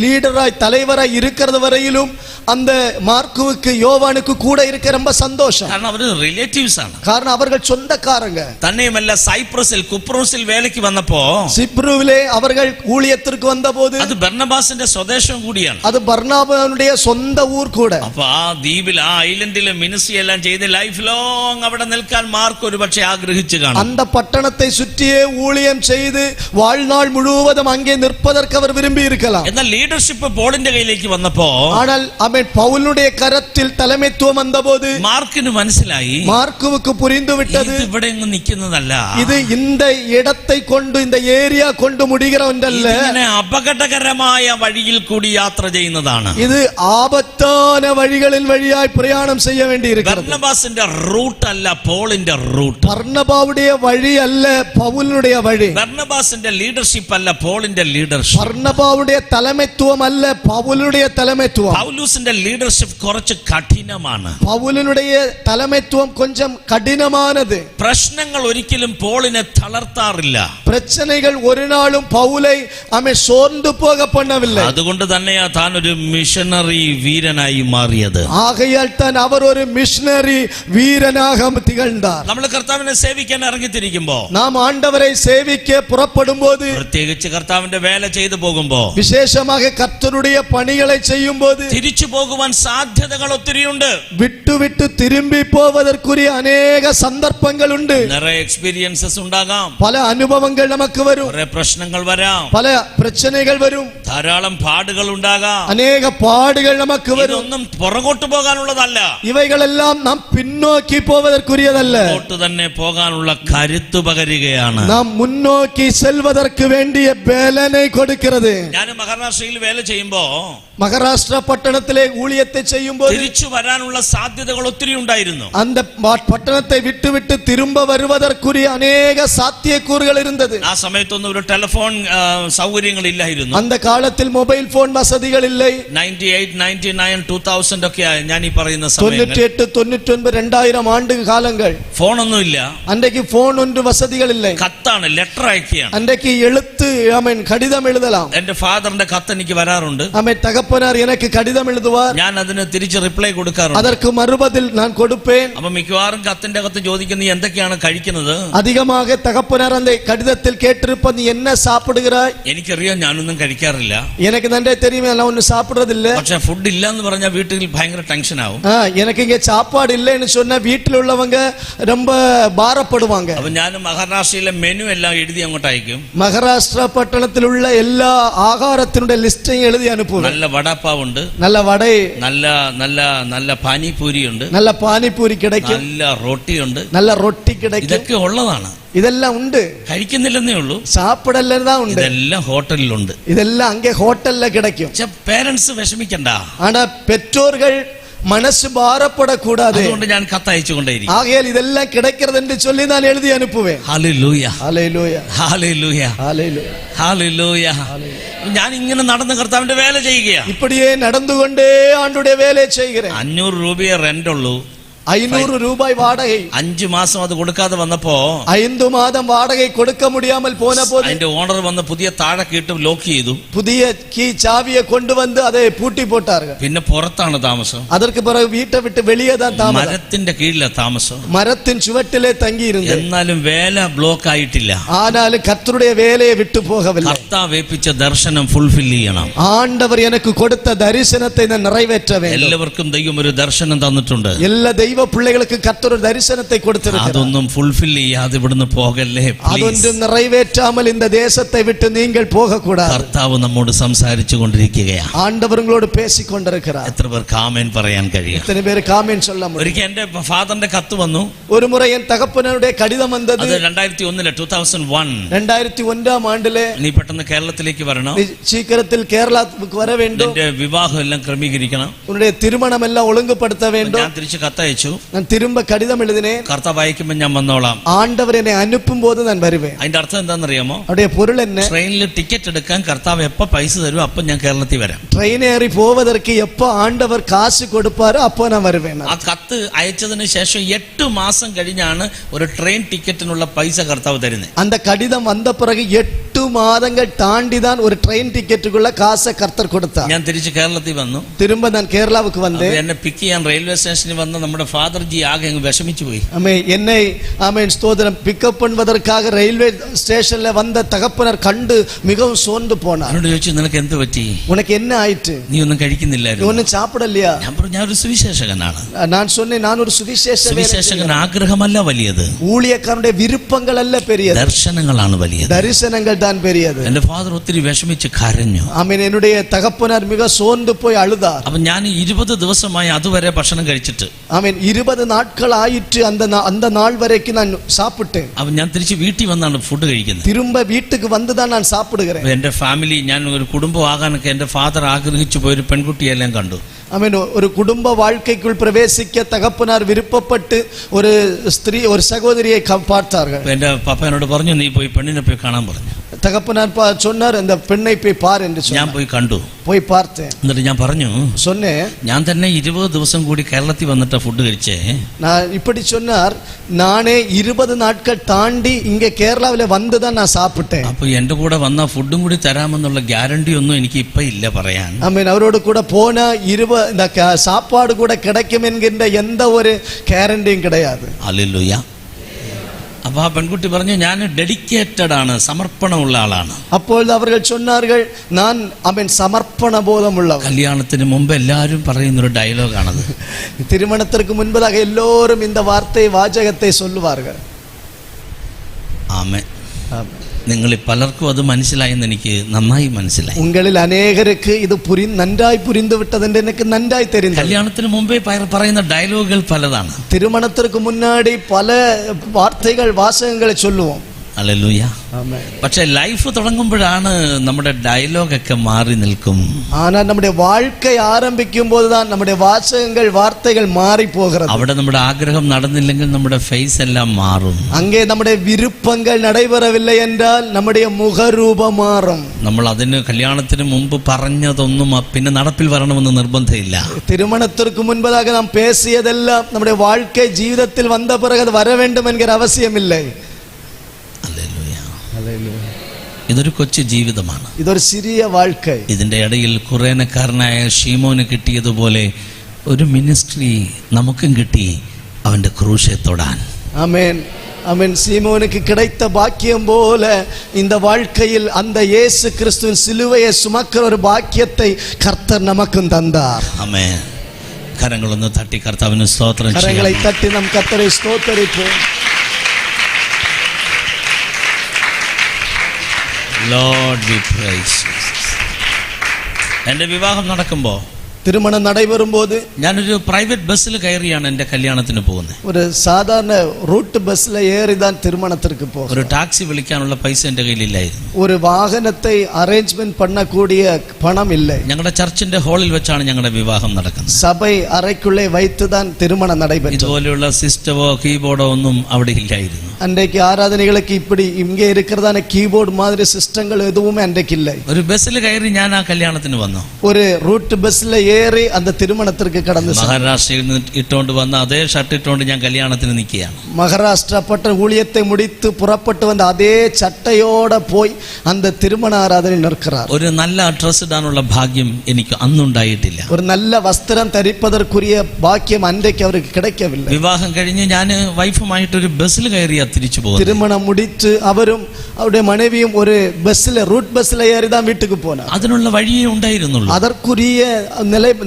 லீடராய் தலைவராய் இருக்கிறது வரையிலும் அந்த மார்க்குவுக்கு யோவானுக்கு கூட இருக்க ரொம்ப சந்தோஷம். കാരണം അവർ റിലേറ്റീവ്സ് ആണ്. காரணம் அவர்கள் சொந்தக்காரங்க. തന്നെയുമല്ല കുപ്രോസിൽ വേലയ്ക്ക് വന്നപ്പോ சிப்ருவிலே அவர்கள் ஊழியத்திற்கு வந்தபோது അത് ബർന്നബാസിന്റെ സ്വദേശം കൂടിയാണ്. அது பர்னபாவுடைய சொந்த ஊர் கூட. അപ്പൊ ആ ദ്വീപിൽ ആ ഐലൻഡിലെ മിനിസ്ട്രി എല്ലാം ചെയ്ത് ലൈഫ് ലോങ് അവിടെ നിൽക്കാൻ മാർക്ക് ഒരുപക്ഷെ ആഗ്രഹിച്ചു കാണും. அந்த பட்டணத்தை சுற்றியே ஊழியம் செய்து வாழ்நாள் முழுவதும் அங்கே நிற்பதற்கு அவர் விரும்பி இருக்கலாம். എന്നാൽ ലീഡർഷിപ്പ് പോളിന്റെ കയ്യിലേക്ക് വന്നപ്പോ ஆனால் அவன் பவுலுடைய கரத்தில் தலைமைத்துவம் வந்தபோது മാർക്കിന് മനസ്സിലായി, மார்க்குவுக்கு புரிந்து விட்டது, ഇത് ഇവിടെ എങ്ങും നിൽക്കുന്നതല്ല, இது இந்த இடத்தை கொண்டு இந்த ஏரியா கொண்டு முடிகிற ஒன்றல்ல, ഇങ്ങനെ അപകടകരമായ വഴിയിൽ കൂടി യാത്ര ചെയ്യുന്നതാണ്. இது ஆபத்தான வழிகளின் வழியாய் பிரயாணம் செய்ய வேண்டி இருக்கிறது. ബർന്നബാസിന്റെ റൂട്ട് അല്ല പോളിന്റെ റൂട്ട്. பர்னபாவுடைய வழி அல்ல பவுலுடைய வழி. ബർന്നബാസിന്റെ ലീഡർഷിപ്പ് അല്ല പോളിന്റെ ലീഡർഷിപ്പ്. பர்னபாவுடைய தலைமைத்துவம் அல்ல பவுலுடைய தலைமைத்துவம். പൗലൂസിന്റെ ലീഡർഷിപ്പ് കുറച്ച് കഠിനമാണ്. பவுலுடைய தலைமைத்துவம் கொஞ்சம் கடினமானது. പ്രശ്നങ്ങൾ ഒരിക്കലും പോളിനെ തളർത്താറില്ല. பிரச்சனைகள் ஒரு நாளும் பவுலை அவன் சோர்ந்து போக பண்ணவில்லை. അതുകൊണ്ട് തന്നെയാ താൻ ഒരു മിഷനറി വീരനായി മാറിയത്. ஆகையால் தான் அவர் ஒரு மிஷனரி வீரனாக திகழ்ந்தார். നമ്മൾ കർത്താവിനെ സേവിക്കാൻ ഇറങ്ങിത്തിരിക്കുമ്പോ, நாம் ஆண்டவரை சேவிக்க புறப்படும் போது, പ്രത്യേകിച്ച് കർത്താവിന്റെ വേല ചെയ്തു പോകുമ്പോ, விசேஷமாக கர்த்தருடைய பணிகளை செய்யும் போது തിരിച്ചു പോകുവാൻ സാധ്യതകൾ ഒത്തിരിയുണ്ട്. விட்டு விட்டு திரும்பி போவதற்குரிய அநேக சந்தர்ப்பங்கள் உண்டு. നിറയെ എക്സ്പീരിയൻസസ് ഉണ്ടാകാം, பல அனுபவங்கள் நமக்கு வரும், കുറെ പ്രശ്നങ്ങൾ വരാം, பல பிரச்சனைகள் வரும், ധാരാളം പാടുകൾ ഉണ്ടാകാം. அநேக பாடுகள் நமக்கு வரும். ഇതൊന്നും പുറകോട്ട് പോകാനുള്ളതല്ല, இவைகள் எல்லாம் நாம் பின்னோக்கி போவதற்குரியதல்ல, മുന്നോട്ട് തന്നെ പോകാനുള്ള കരുത്ത് പകരുകയാണ്. நாம் முன்னோக்கி செல்வதற்கு வேண்டிய பலனை கொடுக்கிறது. ഞാൻ മഹാരാഷ്ട്രയിൽ വേല ചെയ്യുമ്പോ மகாராஷ்டிரா பட்டணத்திலே ஊழியத்தை செய்யும்போது തിരിച്ചു വരാനുള്ള സാധ്യതകൾ ഒത്തിരി ഉണ്ടായിരുന്നു. அந்த பட்டணத்தை விட்டு திரும்ப வருவதற்குரிய அநேக சாத்தியக்கூறுகள் இருந்தது. ആ സമയത്തൊന്നും ഒരു ടെലിഫോൺ സൗകര്യങ്ങൾ ഇല്ലായിരുന്നു. அந்த காலத்தில் மொபைல் போன் வசதிகள் இல்லை. 98, 99, 2000 ഒക്കെ ഞാൻ ഈ പറയുന്ന സമയം 98, 99, 2000 ஆண்டு காலங்கள். ഫോണൊന്നും ഇല്ല. அன்றைக்கு போன் ஒன்று வசதிகள் இல்லை. കത്താണ്, ലെറ്റർ അയക്കുകയാണ്. அன்றைக்கு எழுத்து கடிதம் எழுதலாம். എന്റെ ഫാദറിന്റെ കത്ത് എനിക്ക് വരാറുണ്ട്. தகப்பனார் எனக்கு கடிதம் எழுதுவார். ഞാൻ അതിന് തിരിച്ച് റിപ്ലൈ കൊടുക്കാറുണ്ട്. அதற்கு மறுபதில் நான் கொடுப்பேன். അപ്പൊ മിക്കവാറും കത്തിന്റെ കത്ത് ചോദിക്കുന്ന നീ എന്തൊക്കെയാണ് കഴിക്കുന്നത്. அதிகமாக தகப்பனார் அந்த கடிதத்தில் கேட்டிருப்ப நீ என்ன சாப்பிடுகிறாய். എനിക്കറിയാം ഞാനൊന്നും കഴിക്കാറില്ല. எனக்கு நன்றே தெரியுமே நான் ஒன்னும் சாப்பிடுறதில்ல. പക്ഷെ ഫുഡ് ഇല്ല എന്ന് പറഞ്ഞാൽ വീട്ടിൽ ഭയങ്കര ടെൻഷൻ ആവും. எனக்கு இங்க சாப்பாடு இல்லைன்னு சொன்னா வீட்டில் உள்ளவங்க ரொம்ப பாரப்படுவாங்க. അപ്പൊ ഞാൻ മഹാരാഷ്ട്രയിലെ മെനു എല്ലാം എഴുതി അങ്ങോട്ട് അയക്കും. மகாராஷ்டிரா பட்டணத்தில் உள்ள எல்லா ஆகாரத்தினுடைய லிஸ்டையும் எழுதி அனுப்புவேன். നല്ല വടാപ്പാവ് ഉണ്ട്, நல்ல വടை, നല്ല നല്ല നല്ല പാനിപൂരി ഉണ്ട്, நல்ல பானிபூரி கிடைக்கும், നല്ല റൊട്ടി ഉണ്ട്, நல்ல ரொட்டி கிடைக்கும். ഇതൊക്കെ ഉള്ളതാണ്. இதெல்லாம் உண்டு, കഴിക്കുന്നില്ലെന്നേ ഉള്ളൂ. சாப்பிடலாம் உண்டு. ഇതെല്ലാം ഹോട്ടലിലുണ്ട്. இதெல்லாம் அங்கே ஹோட்டல்ல கிடைக்கும். പേരൻസ് വിഷമിക്കണ്ട. ஆனா பெற்றோர்கள் மனசு பாரப்படக்கூடாது. അതുകൊണ്ട് ഞാൻ കത്ത് അയച്ചുകൊണ്ടേയിരിക്കും. ஆகையால் இதெல்லாம் கிடைக்கிறது என்று சொல்லி நான் எழுதி அனுப்புவேன். Hallelujah, hallelujah, hallelujah, hallelujah, hallelujah. ഞാൻ ഇങ്ങനെ നടന്ന് കർത്താവിന്റെ വേല ചെയ്യുകയാണ്. இப்படியே நடந்துകൊണ്ടே ஆண்டுடைய வேலை செய்கிறேன். 500 രൂപയെ റെന്റ് ഉള്ളൂ. 500 ரூபாய் வாடகை. 5 മാസം അത് കൊടുക്കാതെ വന്നപ്പോ 5 மாதம் வாடகை கொடுக்க முடியாமல் போன போது അതിന്റെ ഓണർ വന്ന് പുതിയ താഴെ കീട്ട് ലോക്ക് ചെയ്തു. புதிய கீ சாவியை கொண்டு வந்து அதை பூட்டி போட்டார்கள். പിന്നെ പുറത്താണ് താമസം. அதற்கு பிறகு வீட்டை விட்டு வெளியே தான் தாமதம். മരത്തിന്റെ കീഴിലാണ് താമസം. மரத்தின் சுவட்டிலே தங்கி இருந்தேன். എന്നാലും വേല ബ്ലോക്ക് ആയിട്ടില്ല. ஆனாலும் கர்த்தருடைய வேலையை விட்டு போகவில்லை. കർത്താവ് ഏൽപ്പിച്ച ദർശനം ഫുൾഫിൽ ചെയ്യണം. ஆண்டவர் எனக்கு கொடுத்த தரிசனத்தை நான் நிறைவேற்ற வேண்டும். എല്ലാവർക്കും ദൈവം ഒരു ദർശനം തന്നിട്ടുണ്ട്. எல்லா தெய்வ பிள்ளைகளுக்கு கர்த்தர் ஒரு தரிசனத்தை கொடுத்திருக்கிறார். അതൊന്നും ഫുൾഫിൽ ചെയ്യാതെ ഇവിടുന്ന് പോകല്ലേ. അതൊന്നും நிறைவேற்றாமல் இந்த தேசத்தை விட்டு நீங்கள் போக கூடாது. കർത്താവ് നമ്മോട് സംസാരിച്ചു കൊണ്ടിരിക്കുകയാണ്. ஆண்டவர் உங்களோடு பேசிக் கொண்டிருக்கிறார். എത്ര പേർക്ക് ആമേൻ പറയാൻ കഴിയും? எத்தனை பேருக்கு ஆமென் சொல்ல முடியும்? ഒരിക്കൽ എന്റെ ഫാദറിന്റെ കത്ത് വന്നു. ஒரு முறை என் தகப்பனுடைய கடிதம் வந்தது. അത് 2001 2001. 2001 ஆண்டிலே നീ പെട്ടെന്ന് കേരളത്തിലേക്ക് വരണം. சீக்கிரத்தில் கேரளாவுக்கு வர வேண்டும். എന്റെ വിവാഹം എല്ലാം ക്രമീകരിക്കണം. உன்னுடைய திருமணம் எல்லாம் ஒழுங்குபடுத்த வேண்டும். ഞാൻ തിരിച്ച് കത്തയച്ചു. நான் திரும்ப கடிதம் எழுதினேன். കർത്താവ് അയക്കുമ്പോൾ ഞാൻ വന്നോളാം. ஆண்டவர் என்னை அனுப்பும் போது நான் வருவேன். അതിന്റെ അർത്ഥം എന്താണെന്നറിയാമോ? அவருடைய பொருள் என்ன? ട്രെയിനിൽ ടിക്കറ്റ് എടുക്കാൻ കർത്താവ് എപ്പോ പൈസ തരും അപ്പൊ ഞാൻ കേരളത്തിൽ വരാം. ட்ரெயின் ஏறி போவதற்கு எப்ப ஆண்டவர் காசு கொடுப்பாரோ அப்போ நான் வருவேன். ആ കത്ത് അയച്ചതിന് ശേഷം 8 മാസം കഴിഞ്ഞാണ് ഒരു ട്രെയിൻ ടിക്കറ്റിനുള്ള പൈസ കർത്താവ് തരുന്നത്. அந்த கடிதம் வந்த பிறகு 8 மாதங்கள் தாண்டி தான் ஒரு ட்ரெயின் டிக்கெட்டுக்குள்ள காசை கர்த்தர் கொடுத்தார். ഞാൻ തിരിച്ച് കേരളത്തിൽ വന്നു. திரும்ப நான் கேரளாவுக்கு வந்தேன். എന്നെ പിക്ക് ചെയ്യാൻ റെയിൽവേ സ്റ്റേഷനിൽ വന്ന് നമ്മുടെ ഫാദർജി ആകെ അങ്ങ് വിഷമിച്ചു പോയി. என்னை ஆமென் ஸ்தோத்திரம் பிக்கப் பண்ணுவதற்காக ரயில்வே ஸ்டேஷன்ல வந்த தகப்பனர் கண்டு மிகவும் சோர்ந்து போனார். എന്നോട് ചോദിച്ചു നിനക്ക് എന്ത് പറ്റി? உனக்கு என்ன ஆயிற்று? നീ ഒന്നും കഴിക്കുന്നില്ലായിരുന്നു. நீ ஒன்னும் சாப்பிடலையா? ഞാൻ പറഞ്ഞു ഞാൻ ഒരു സുവിശേഷകനാണ്. நான் சொன்னேன் நான் ஒரு സുവിശേഷകൻ ആഗ്രഹമല്ല വലിയത്, ஊழியக்காரனுடைய விருப்பங்கள் அல்ல பெரியது, ദർശനങ്ങളാണ് വലിയത്. தரிசனங்கள் தான் பெரியது. എന്റെ ഫാദർ ഒത്തിരി വിഷമിച്ച് കരഞ്ഞു. ஆமென். என்னுடைய தகப்பனார் மிக சோர்ந்து போய் அழுதார். അപ്പൊ ഞാൻ 20 ദിവസമായി അതുവരെ ഭക്ഷണം കഴിച്ചിട്ട്. ஆமென். 20 நாட்கள் ஆயிற்று அந்த நாள் வரைக்கும் நான் சாப்பிட்டேன். അപ്പൊ ഞാൻ തിരിച്ച് വീട്ടിൽ വന്നാണ് ഫുഡ് കഴിക്കുന്നത്. திரும்ப வீட்டுக்கு வந்து தான் நான் சாப்பிடுகிறேன். എന്റെ ഫാമിലി, ഞാൻ ഒരു കുടുംബം ആകാനൊക്കെ എന്റെ ഫാദർ ആഗ്രഹിച്ചു പോയൊരു പെൺകുട്ടിയെല്ലാം കണ്ടു. ஆமென். ஒரு குடும்ப வாழ்க்கைக்குள் பிரவேசிக்க தகப்பனார் விருப்பப்பட்டு ஒரு ஸ்திரீ ஒரு சகோதரியை பார்த்தார்கள். എന്റെ പപ്പ എന്നോട് പറഞ്ഞു നീ പോയി പെണ്ണിനെ പോയി കാണാൻ പറഞ്ഞു. தகப்பனார் சொன்னார் அந்த பெண்ணை போய் பார் என்று சொன்னார். ഞാൻ പോയി കണ്ടു. போய் பார்த்தேன். എന്നിട്ട് ഞാൻ പറഞ്ഞു சொன்னேன் ഞാൻ തന്നെ 20 ദിവസം കൂടി കേരളത്തിൽ വന്നിട്ട് ഫുഡ് കഴിച്ചേ. நான் இப்படி சொன்னார். நானே 20 நாட்கள் தாண்டி இங்க கேரளாவில வந்து தான் நான் சாப்பிட்டேன். അപ്പൊ എന്റെ കൂടെ വന്ന ഫുഡും കൂടി തരാമെന്നുള്ള ഗ്യാരണ്ടി ഒന്നും എനിക്ക് ഇപ്പൊ ഇല്ല പറയാൻ. ஆமென். அவரோடு கூட போனா இந்த சாப்பாடு கூட கிடைக்கும் என்கின்ற எந்த ஒரு கேரண்டியும் கிடையாது. ഹല്ലേലൂയ. അപ്പൊ ആ പെൺകുട്ടി പറഞ്ഞു ഞാൻ ഡെഡിക്കേറ്റഡ് ആണ്, സമർപ്പണമുള്ള ആളാണ്. அப்பொழுது அவர்கள் சொன்னார்கள் நான் ஆமென் சமர்ப்பண போதம் உள்ளவன். കല്യാണത്തിന് മുമ്പ് എല്ലാവരും പറയുന്നൊരു ഡയലോഗാണത്. திருமணத்திற்கு முன்பதாக எல்லோரும் இந்த வாசகத்தை சொல்லுவார்கள். ആമേൻ. നിങ്ങളിൽ പലർക്കും അത് മനസ്സിലായെന്ന് എനിക്ക് നന്നായി മനസ്സിലായി. உங்களில் அநேகருக்கு இது நன்றாய் புரிந்து விட்டது என்று எனக்கு நன்றாய் தெரிந்தது. കല്യാണത്തിന് മുമ്പേ പറയുന്ന ഡയലോഗുകൾ പലതാണ്. திருமணத்திற்கு முன்னாடி பல வார்த்தைகள் வாசகங்களை சொல்லுவோம். ഹല്ലേലൂയ. ആമേൻ. പക്ഷെ ലൈഫ് തുടങ്ങുമ്പോഴാണ് നമ്മുടെ ഡയലോഗൊക്കെ മാറി നിൽക്കും. ஆனா நம்முடைய வாழ்க்கை ஆரம்பிக்கும் போதுதான் நம்முடைய வாசகங்கள் வார்த்தைகள் மாறி போகிறது. അവിടെ നമ്മുടെ ആഗ്രഹം നടന്നില്ലെങ്കിൽ നമ്മുടെ ഫേസ് എല്ലാം മാറും. அங்கே நம்முடைய விருப்பங்கள் நடைபெறவில்லை என்றால் நம்முடைய முகரூபம் மாறும். നമ്മൾ അതിന് കല്യാണത്തിന് മുമ്പ് പറഞ്ഞതൊന്നും പിന്നെ നടപ്പിൽ വരണമെന്ന് നിർബന്ധമില്ല. திருமணத்திற்கு முன்பதாக நாம் பேசியதெல்லாம் நம்முடைய வாழ்க்கை ஜீவிதத்தில் வந்த பிறகு அது வர வேண்டும் என்கிற அவசியம் இல்லை. ഇതൊരു കൊച്ചു ജീവിതമാണ്. ഇതൊരു സിറിയ வாழ்க்கை. ഇതിന്റെ ഇടയിൽ ഖുറേനക്കാരനായ ശീമോന് കിട്ടിയതുപോലെ ഒരു മിനിസ്ട്രി നമുക്കും കിട്ടി, അവന്റെ ക്രൂശെ തൊടാൻ. ஆமென். ஆமென். சீமோனுக்கு கிடைத்த பாக்கியம் போல இந்த வாழ்க்கையில் அந்த இயேசு கிறிஸ்துவின் சிலுவையை சுமக்கிற ஒரு பாக்கியத்தை கர்த்தர் நமக்கும் தந்தார். ആമേൻ. കരങ്ങളൊന്ന് തട്ടി കർത്താവിന് സ്തോത്രം ചെയ്യാം. கரங்களை தட்டி நம் கர்த்தரை ஸ்தோத்திரிப்போம். Lord, we praise you. എൻ്റെ വിവാഹം നടക്കുമ്പോൾ, திருமணம் நடைபெறும் போது ഞാനൊരു പ്രൈവറ്റ് ബസ്സിൽ കയറിയാണ് എൻ്റെ കല്യാണത്തിന് പോകുന്നത്. ஒரு சாதாரண ரூட் பஸ்ல ஏறி தான் திருமணத்திற்கு போகிறோம். ഒരു ടാക്സി വിളിക്കാനുള്ള പൈസ എൻ്റെ കയ്യിലില്ലായിരുന്നു. ஒரு വാഹനத்தை அரேஞ்ச்மென்ட் பண்ணக்கூடிய பணம் இல்லை. ഞങ്ങളുടെ ചർച്ചിന്റെ ഹാളിൽ വെച്ചാണ് ഞങ്ങളുടെ വിവാഹം നടക്കുന്നത്. சபை அறைக்குள்ளே வைத்து தான் திருமணம் நடைபெற்றது. ഇതുപോലെയുള്ള സിസ്റ്റമോ കീബോർഡോ ഒന്നും അവിടെ ഇല്ലായിരുന്നു. அன்றைக்கு ஆராதனைகளுக்கு இப்படி இங்கே இருக்கிறதான கீபோர்டு மாதிரி சிஸ்டங்கள் எதுவுமே அன்றைக்கு இல்லை. ഒരു ബസ്സിൽ കയറി ഞാൻ ആ കല്യാണത്തിന് വന്നു. ஒரு ரூட் பஸ்ல ஏறி அந்த திருமணத்திற்கு கடந்து മഹാരാഷ്ട്രയിൽ നിന്ന് ഇട്ടുകൊണ്ട് വന്ന അതേ ഷർട്ട് ഇട്ടുകൊണ്ട് ഞാൻ കല്യാണത്തിന് നിൽക്കുകയാണ്. மகாராஷ்டிரா பட்ட ஊழியத்தை முடித்து புறப்பட்டு வந்த அதே சட்டையோட போய் அந்த திருமண ஆராதனை நிற்கிறார். ഒരു നല്ല ഡ്രസ് ഇടാനുള്ള ഭാഗ്യം എനിക്ക് അന്നുണ്ടായിട്ടില്ല. ஒரு நல்ல வஸ்திரம் தரிப்பதற்குரிய பாக்கியம் அன்றைக்கு அவருக்கு கிடைக்கவில்லை. വിവാഹം കഴിഞ്ഞ് ഞാൻ വൈഫുമായിട്ട് ഒരു ബസ്സിൽ കയറിയാ തിരിച്ചു പോകുന്നത്. திருமணம் முடித்து அவரும் அவருடைய மனைவியும் ஒரு பஸ்ல ரூட் பஸ்ல ஏறி தான் வீட்டுக்கு போனார். അതിനുള്ള വഴിയേ ഉണ്ടായിരുന്നുള്ളൂ. அதற்குரிய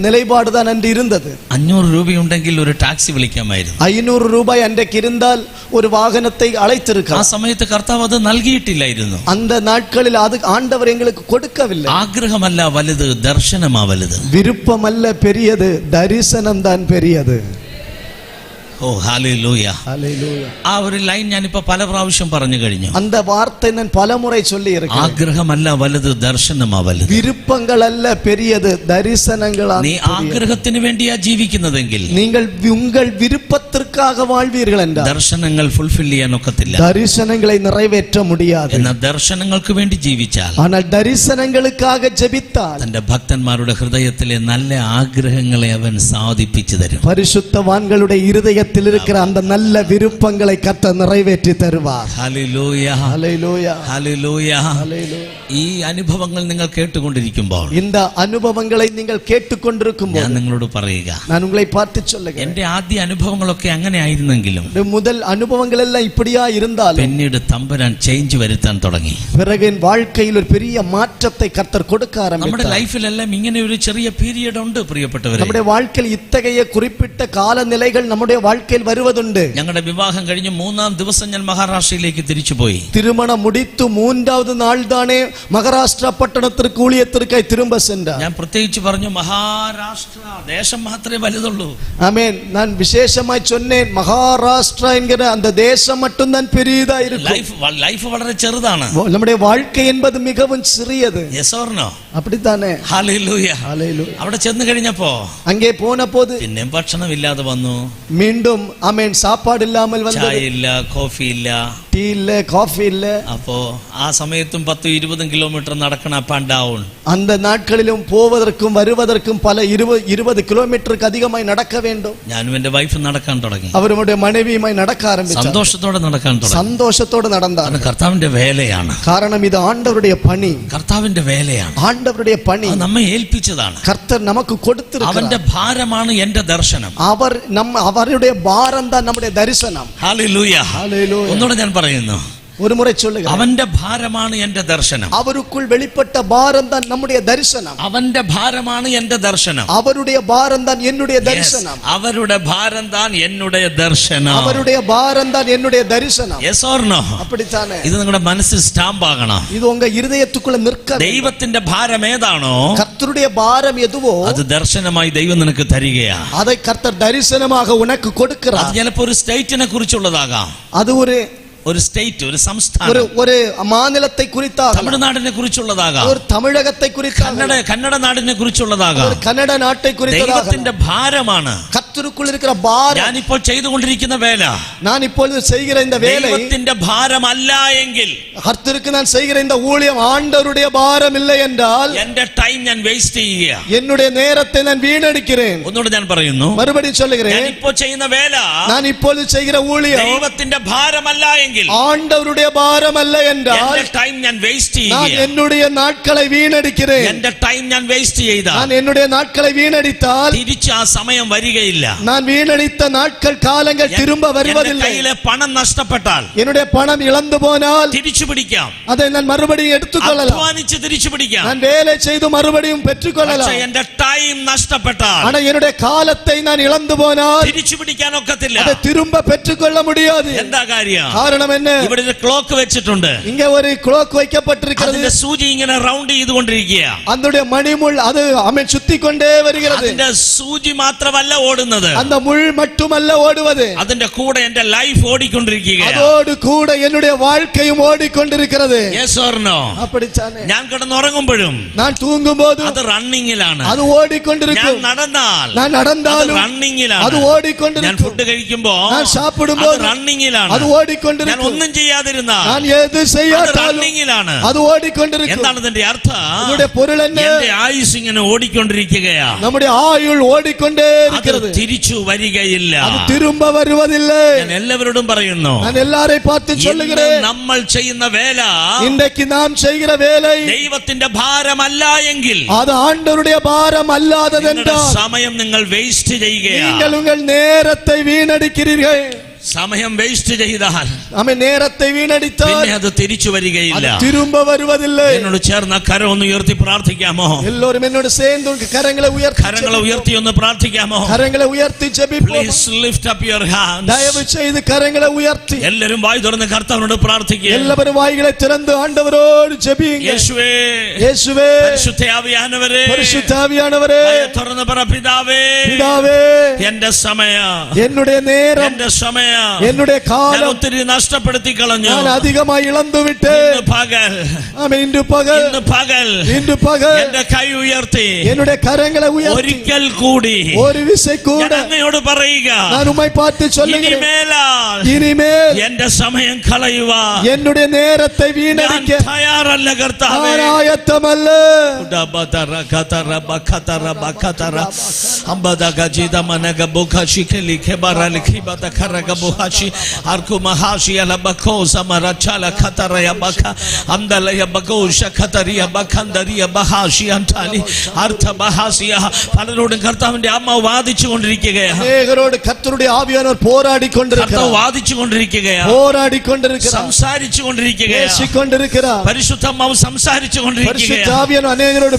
நிலைப்பாடுதான் அன்று இருந்தது. 500 രൂപയുണ്ടെങ്കിൽ ഒരു ടാക്സി വിളിക്കാമായിരുന്നു. 500 ரூபாய் அன்றைக்கு இருந்தால் ஒரு வாகனத்தை ആ அழைத்திருக்கலாம். സമയത്ത് കർത്താവ് അത് നൽകിയിട്ടില്ലായിരുന്നു. அந்த നാட்களில் அது ஆண்டவர் எங்களுக்கு கொடுக்கவில்லை. ആഗ്രഹമല്ല വലുത്, ദർശനമാ വലുത്. விருப்பமல்ல பெரியது, தரிசனம் தான் பெரியது. ഓ ഹല്ലേലൂയ. ஹல்லேலூயா. ആ ഒരു ലൈൻ ഞാനിപ്പോ പല പ്രാവശ്യം പറഞ്ഞു കഴിഞ്ഞു. அந்த வார்த்தை நான் பலமுறை சொல்லி இருக்கிறேன். ആഗ്രഹമല്ല വലുത്, ദർശനമാ വലുത്. விருப்பங்கள் அல்ல பெரியது, தரிசனங்களாണ്. നീ ആഗ്രഹത്തിന് വേണ്ടിയാ ജീവിക്കുന്നതെങ്കിൽ நீங்கள் உங்கள் விருப்பத்திற்காக வாழ்வீர்கள் என்றால் ദർശനങ്ങൾ ഫുൾഫിൽ ചെയ്യാൻ ഒക്കത്തില്ല. தரிசனங்களை நிறைவேற்ற முடியாது. എന്നാൽ ദർശനങ്ങൾക്ക് വേണ്ടി ജീവിച്ചാൽ, ஆனால் தரிசனங்களுக்காக ஜெபித்தால் തന്റെ ഭക്തന്മാരുടെ ഹൃദയത്തിലെ നല്ല ആഗ്രഹങ്ങളെ അവൻ സാധിപ്പിച്ചു തരും. பரிசுத்தவான்களுடைய இருதயத்தில் இருக்கிற அந்த நல்ல விருப்பங்களை கர்த்தர் நிறைவேற்றி தருவார். ഹല്ലേലൂയ. ஹல்லேலூயா. ഹല്ലേലൂയ. ஹல்லேலூயா. ഈ അനുഭവങ്ങൾ നിങ്ങൾ കേട്ടുകൊണ്ടിരിക്കുമ്പോൾ இந்த அனுபவங்களை நீங்கள் கேட்டுக்கொண்டிருக்கும்போது ഞാൻ നിങ്ങളോട് പറയുക, நான் உங்களை பார்த்து சொல்லுகிறேன். എന്റെ ആദ്യ അനുഭവങ്ങളൊക്കെ അങ്ങനെ ആയിരുന്നെങ്കിലും முதல் அனுபவங்கள் எல்லாம் இப்படியா இருந்தாலும் പിന്നീട് തമ്പുരാൻ ചേഞ്ച് വരുത്താൻ തുടങ്ങി. பிறகு என் வாழ்க்கையில் ஒரு பெரிய மாற்றத்தை கர்த்தர் கொடுக்க നമ്മുടെ ஆரம்பித்தார். ലൈഫിലെല്ലാം ഇങ്ങനെ ഒരു ചെറിയ പീരിയഡ് ഉണ്ട് പ്രിയപ്പെട്ടവരെ. நம்முடைய வாழ்க்கையில் இத்தகைய குறிப்பிட்ட காலநிலைகள் நம்முடைய வாழ்க்கையில் வருவதுண்டு. ഞങ്ങളുടെ വിവാഹം കഴിഞ്ഞ് 3-ാം ദിവസം ഞാൻ മഹാരാഷ്ട്രയിലേക്ക് തിരിച്ചുപോയി. திருமணம் முடித்து 3வது நாள் தானே மகாராஷ்டிரா பட்டணத்திற்கு ஊழியத்திற்காய் திரும்ப சென்றார். ഞാൻ പ്രത്യേകിച്ച് പറഞ്ഞു, മഹാരാഷ്ട്ര ദേശം മാത്രമേ വലുതുള്ളൂ. ஆமென். நான் விசேஷமாய் சொன்னேன், மகாராஷ்டிரா என்கிற அந்த தேசம் மட்டும்தான் பெரியதா இருக்கும். ലൈഫ് വളരെ ചെറുതാണ്. நம்முடைய வாழ்க்கை என்பது மிகவும் சிறியது. Yes or no? அப்படித்தானே? ഹല്ലേലൂയ. ஹல்லேலூயா. അവിടെ ചെന്ന് കഴിഞ്ഞപ്പോ அங்கே போன போது പിന്നെ ഭക്ഷണം ഇല്ലാതെ വന്നു. மீண்டும் ஆமென் சாப்பாடு இல்லாமல் வந்தது. ചായ ഇല്ല, കോഫി ഇല്ല, டீ இல்ல, காஃபி இல்ல. അപ്പോ ആ സമയത്തും 10-20 കിലോമീറ്റർ നടക്കണം അപ്പ് ആൻഡ് ഡൗൺ. அந்த நாட்களிலும் போவதற்கும் வருவதற்கும் பல 20 கிலோமீட்டருக்கு அதிகமாய் நடக்க வேண்டும். ഞാനും എന്റെ വൈഫും നടക്കാൻ തുടങ്ങി. அவருடைய மனைவியுமாய் நடக்க ஆரம்பித்தார். സന്തോഷത്തോടെ നടക്കാൻ തുടങ്ങി. சந்தோஷத்தோடு நடந்தார். കാരണം കർത്താവിന്റെ വേലയാണ്. காரணம் இது ஆண்டவருடைய பணி. കർത്താവിന്റെ വേലയാണ്. ஆண்டவருடைய பணி. അത് നമ്മെ ഏൽപ്പിച്ചതാണ്. கர்த்தர் நமக்கு கொடுத்திருக்கிறார். അവന്റെ ഭാരമാണ് എന്റെ ദർശനം. அவருடைய பாரம் தான் நம்முடைய தரிசனம். ഹല്ലേലൂയ. ஹல்லேலூயா. ഒന്നുകൂടെ ഞാൻ പറയുന്നു, ஒரு முறை சொல்லுங்க. അവന്റെ ഭാരമാണ് എന്റെ ദർശനം. அவருக்குள் வெளிப்பட்ட பாரம் தான் நம்முடைய தரிசனம். അവന്റെ ഭാരമാണ് എന്റെ ദർശനം. அவருடைய பாரம் தான் என்னுடைய தரிசனம். അവരുടെ ഭാരം താൻ എന്നുடைய ദർശനം. அவருடைய பாரம் தான் என்னுடைய தரிசனம். Yes or no? அப்படித்தானே? ഇത് നിങ്ങളുടെ മനസ്സിൽ സ്റ്റാമ്പ് ആകണം. இது உங்க இருதயத்துக்குள்ள நிற்க. ദൈവത്തിന്റെ ഭാരം ഏതാണോ கர்த்தருடைய பாரம் எதுவோ അത് ദർശനമായി ദൈവം നിനക്ക് തരികയാ. அதை கர்த்தர் தரிசனமாக உனக்கு கொடுக்கிறார். അത് ചിലപ്പോൾ ഒരു സ്റ്റേറ്റിനെ കുറിച്ചുള്ളതാകാം. அது ஒரு ഒരു സ്റ്റേറ്റ്, ഒരു സംസ്ഥാനം, ஒரு மாநிலத்தை குறித்தாக, തമിഴ്നാടിനെ കുറിച്ചുള്ളതാകാം, ஒரு தமிழகத்தை குறித்தாக, കന്നഡ നാടിനെ കുറിച്ചുള്ളതാകാം, ஒரு கன்னட நாட்டை குறித்ததாக. ദൈവത്തിന്റെ ഭാരമാണ് கர்த்தருக்குள் இருக்கிற பாரம். ഞാനിപ്പോൾ ചെയ്തുകൊണ്ടിരിക്കുന്ന വേല, நான் இப்பொழுது செய்கிற இந்த வேலை ദൈവത്തിന്റെ ഭാരമല്ല എങ്കിൽ, கர்த்தருக்கு நான் செய்கிற இந்த ஊழியம் ஆண்டவருடைய பாரம் இல்லை என்றால், എന്റെ ടൈം ഞാൻ വേസ്റ്റ് ചെയ്യുക, என்னுடைய நேரத்தை நான் வீணடிக்கிறேன். ഒന്നുകൂടെ ഞാൻ പറയുന്നു, மறுபடியும் சொல்லுகிறேன், ഞാനിപ്പോൾ ചെയ്യുന്ന വേല நான் இப்பொழுது செய்கிற ஊழியம் ദൈവത്തിന്റെ ഭാരമല്ല എങ്കിൽ, ஆண்டவருடைய பாரம் அல்ல என்றால், എന്റെ ടൈം ഞാൻ വേസ്റ്റ് நான் ചെയ്യുക. என்னுடைய நாட்களை வீணடிக்கிறேன். എന്റെ ടൈം ഞാൻ വേസ്റ്റ് ചെയ്താൽ, நான் என்னுடைய நாட்களை வீணடித்தால், തിരിച്ച് ആ സമയം വരികയില്ല. நான் வீணடித்த நாட்கள் காலங்கள் திரும்ப എന്റെ வருவதில்லை. കയ്യിലെ പണം നഷ്ടപ്പെട്ടാൽ என்னுடைய பணம் இழந்து போனால் തിരിച്ചു പിടിക്കാം, அதை நான் மறுபடியும் எடுத்துக்கொள்ளலாம். അധ്വാനിച്ച് തിരിച്ചു പിടിക്കാം. நான் வேலை செய்து மறுபடியும் பெற்றுக்கொள்ளலாம். പക്ഷേ എന്റെ ടൈം നഷ്ടപ്പെട്ടാൽ, ஆனா என்னுடைய காலத்தை நான் இழந்து போனால் തിരിച്ചു പിടിക്കാൻ ഒക്കത്തില്ല. அதை திரும்ப பெற்றுக்கொள்ள முடியாது. എന്താ കാര്യം? காரணம் என்ன? ഇവിടെ ഒരു ക്ലോക്ക് വെച്ചിട്ടുണ്ട്, இங்க ஒரு ക്ലോക്ക് வைக்கப்பட்டிருக்கிறது. അതിന്റെ സൂചി ഇങ്ങനെ റൗണ്ട് ചെയ്തുകൊണ്ടിരിക്കുക. அதனுடைய மணிமுள் அது சுத்தி கொண்டே வருகிறது. അതിന്റെ സൂചി മാത്രമല്ല ഓടുന്നത്, அந்த முள் மட்டுமல்ல ஓடுவது, അതിന്റെ കൂടെ എന്റെ ലൈഫ് ഓടിക്കൊണ്ടിരിക്കുക. அதோடு கூட என்னுடைய வாழ்க்கையும் ஓடிக்கொண்டிருக்கிறது. Yes or no? அப்படித்தானே? ഞാൻ കിടന്നുറങ്ങുമ്പോഴും நான் தூங்கும் போது അത് റണ്ണിങ്ങിലാണ്. அது ஓடிக்கொண்டிருக்கும். ഞാൻ നടന്നാൽ நான் நடந்தாலும் റണ്ണിങ്ങിലാണ്. அது ഞാൻ ஓடிக்கொண்டிருக்கும். ഫുഡ് കഴിക്കുമ്പോ நான் சாப்பிடும்போது അത് റണ്ണിങ്ങിലാണ്. அது ഞാൻ ஓடிக்கொண்டிருக்கும். ഒന്നും ചെയ്യാതിരുന്നാൽ நான் எது അത് செய்யாட்டாலும் റണ്ണിങ്ങിലാണ്. அது ஓடிக்கொண்டிருக்கும். എന്താണ് ഇതിന്റെ അർത്ഥം? இதனுடைய பொருள் என்ன? എന്റെ ആയുസ് ഇങ്ങനെ ഓടിക്കൊണ്ടിരിക്കുകയാ. நம்முடைய ஆயுள் ஓடிக்கொண்டே അത് இருக்கிறது. തിരിച്ചു വരികയില്ല. அது திரும்ப வருவதில்லை. ഞാൻ എല്ലാവരോടും പറയുന്നു, நான் எல்லாரையும் பார்த்து ഇന്ന് சொல்லுகிறேன், നമ്മൾ ചെയ്യുന്ന വേല இன்றைக்கு நாம் செய்கிற வேலை ദൈവത്തിന്റെ ഭാരമല്ല എങ്കിൽ, அது ஆண்டவருடைய பாரம் നിങ്ങളുടെ அல்லாததென்றால் സമയം നിങ്ങൾ വേസ്റ്റ് ചെയ്യുകയാണ്. நீங்கள் உங்கள் நேரத்தை வீணடிக்கிறீர்கள். സമയം വേസ്റ്റ് ചെയ്താൽ നമ്മെ നേരത്തെ വീണടിത്താൽ പിന്നെ അത് തിരിച്ചു വരികയില്ല. திரும்ப வருவதில்லை. എന്നോട് ചേർന്ന കരം ഒന്ന് ഉയർത്തി പ്രാർത്ഥിക്കാമോ? എല്ലാവരും എന്നോട് ചേർന്ന് കരങ്ങളെ ഉയർത്തി ഒന്ന് പ്രാർത്ഥിക്കാമോ? കരങ്ങളെ ഉയർത്തി ജപിപ്പോ. Please lift up your hands. ദയവ് ചെയ്ത് കരങ്ങളെ ഉയർത്തി എല്ലാവരും വായി തുറന്ന് കർത്താവിനോട് പ്രാർത്ഥിക്കുക. എല്ലാവരും വായികളെ തുറന്ന് ആണ്ടവരോട് ജപിക്കുക. യേശുവേ, യേശുവേ, പരിശുദ്ധ ആവിയാനവരേ, പരിശുദ്ധ ആവിയാനവരേ, തുറന്ന് പറ, പിതാവേ, പിതാവേ, എന്റെ സമയം, என்னுடைய நேரம், എന്റെ സമയം, என்னுடைய காலம் ഒത്തിരി നഷ്ടപ്പെടുത്തി കളഞ്ഞു. ഞാൻ അധികമായി ഇളന്നു വിട്ട്. ഇന്ന് പകൽ, ഇന്ന് പകൽ, ഇന്ന് പകൽ എന്റെ കൈ ഉയർത്തി, என்னுடைய കരങ്ങളെ ഉയർത്തി ഒരിക്കൽ കൂടി ഒരു വിസை കൂടെ അങ്ങയോട് പറയുക, ഞാൻ ഉമ്മൈ പാത്ത് ചൊല്ലുகிறேன், ഇനിമേൽ എന്റെ സമയം കളയുവാൻ என்னுடைய നേരത്തെ വീണടിക്കാൻ തയ്യാറല്ല കർത്താവേ. ആയത്തമല്ല. പലരോടും കർത്താവിന്റെ അമ്മ വാദിച്ചു കൊണ്ടിരിക്കുകയാണ്. അനേകരോട് കർത്തരുടെ ആവിയാനവർ പോരാടിക്കൊണ്ടിരിക്കുകയാണ്, വാദിച്ചുകൊണ്ടിരിക്കുകയാണ്, പോരാടിക്കൊണ്ടിരിക്കുകയാണ്, സംസാരിച്ചുകൊണ്ടിരിക്കുകയാണ്. പരിശുദ്ധാത്മാവ് സംസാരിച്ചുകൊണ്ടിരിക്കുകയാണ്. അനേകരോട്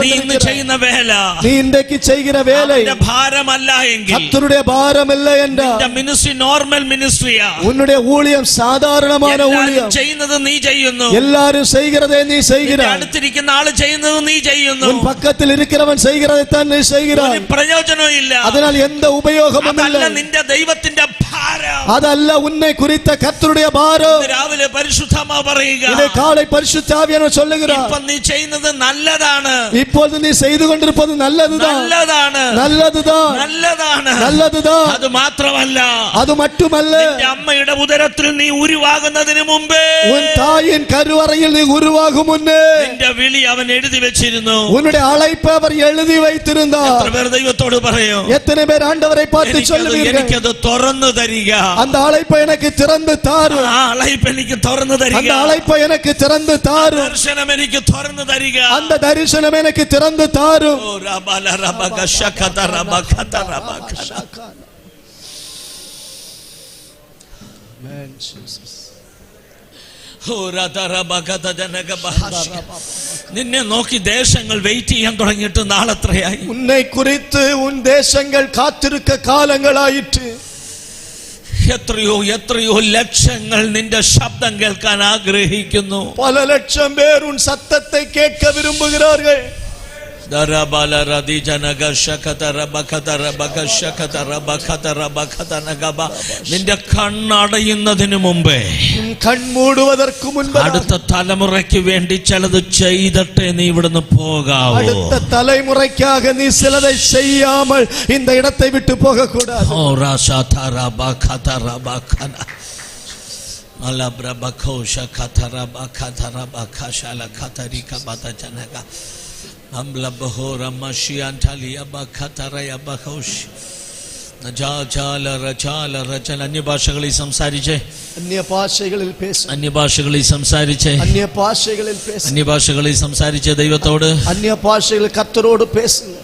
നീ ഇന്ന് ചെയ്യുന്ന വേല, നീ ഇന്നേക്ക് ചെയ്യുന്ന വേല ഭാരമല്ല എങ്കിൽ, കർത്തരുടെ ഭാരമല്ല എன்ற മിനിസ്ട്രി നോർമൽ മിനിസ്ട്രിയാ. ഉன்னுடைய ஊழியம் சாதாரணமான ஊழியம். ചെയ്യുന്നത് നീ ചെയ്യുന്നു, எல்லாரும் செய்கிறதே நீ செய்கிறாய். അടുത്തിരിക്കുന്ന ആള് ചെയ്യുന്നത് നീ ചെയ്യുന്നു, உன் பக்கத்தில் இருக்கிறவன் செய்கிறதைத்தான் நீ செய்கிறாய். പ്രയോജനവും ഇല്ല. அதனால் எந்த உபயோகமும் இல்லை. അതല്ല നിന്റെ ദൈവത്തിന്റെ ഭാരം, അതല്ല ഉന്നെ குறித்த கர்த்தருடைய ഭാരം. രാവിലെ പരിശുദ്ധാത്മാവ് പറയുക, ഇതേ കാலை பரிசுத்த ஆவியானவர் சொல்லுகிறார், ഇപ്പോ നീ ചെയ്യുന്നത് നല്ലതാണ്, இப்பொழுது நீ செய்து கொண்டிருப்பது நல்லதுதான், നല്ലതാണ്, நல்லதுதான், നല്ലതാണ്, நல்லதுதான். അത് മാത്രമല്ല, அது மட்டுமല്ല, നിന്റെ അമ്മയുടെ ഉദരത്തിൽ നീ ഉരുവാകുന്നതിന് മുമ്പേ, உன் தாயின் கருவறையில் நீ உருவாகும் முன்னே നിന്റെ വിളി അവൻ എഴുതി വെച്ചിരുന്നു. உன்னுடைய அழைப்பை அவர் எழுதி வைத்திருந்தார். എത്ര പേർ ദൈവത്തോട് പറയും, எத்தனை பேர் ஆண்டவரை பார்த்து சொல்லுவீர்கள், എനിക്കത് തുറന്നു തരിക, அந்த அழைப்பை எனக்கு திறந்து தாரும், ആ അழைപ്പ് എനിക്ക് തുറന്നു തരിക, அந்த அழைப்பை எனக்கு திறந்து தாரும், ദർശനം എനിക്ക് തുറന്നു തരിക, அந்த தரிசனம் எனக்கு திறந்து தாரும். ഓ റബല റബക ശകത റബകത റബക. നിന്നെ നോക്കി ദേശങ്ങൾ വെയിറ്റ് ചെയ്യാൻ തുടങ്ങിയിട്ട് നാളെത്രയായി? ഉന്നെ കുറിച്ച് ഉൻ ദേശങ്ങൾ കാത്തിരിക്ക കാലങ്ങളായിട്ട്. എത്രയോ എത്രയോ ലക്ഷങ്ങൾ നിന്റെ ശബ്ദം കേൾക്കാൻ ആഗ്രഹിക്കുന്നു. പല ലക്ഷം പേർ ഉൻ സത്തത്തെ കേൾക്ക വിരുമ്പുகிறார்கள். ദരബല രതി ജനക ശകതര ബകതര ബക ശകതര ബകതര ബകതനഗബ. നിന്റെ കണ്ണടയുന്നതിന് മുമ്പേ, കൺമൂടുവதற்கு മുൻപ്, അടുത്ത തലമുറയ്ക്ക് വേണ്ടി ചിലത് ചെയ്തിട്ടേ നീ ഇവിടുന്ന് പോകാവൂ. അടുത്ത തലമുറയ്ക്കാக നീ ചിലதை செய்யாமல் இந்த இடத்தை விட்டு போக கூடாது. ഓ രാശാതര ബകതര ബകന അലബ്ര ബഖോഷ കതര ബകതര ബഖശല കതരിക ബതജനക അംല ബഹോര മഷിയാന്തലിയ ബകതരയ ബഖോഷ് നജാജാല രജാല രജന. അന്യഭാഷകളിൽ സംസാരിച്ചേ, അന്യഭാഷകളിൽ പേശ്, അന്യഭാഷകളിൽ സംസാരിച്ചേ, അന്യഭാഷകളിൽ പേശ്, അന്യഭാഷകളിൽ സംസാരിച്ചേ ദൈവത്തോട്, അന്യഭാഷകളിൽ കർത്തരോട് പേശുക.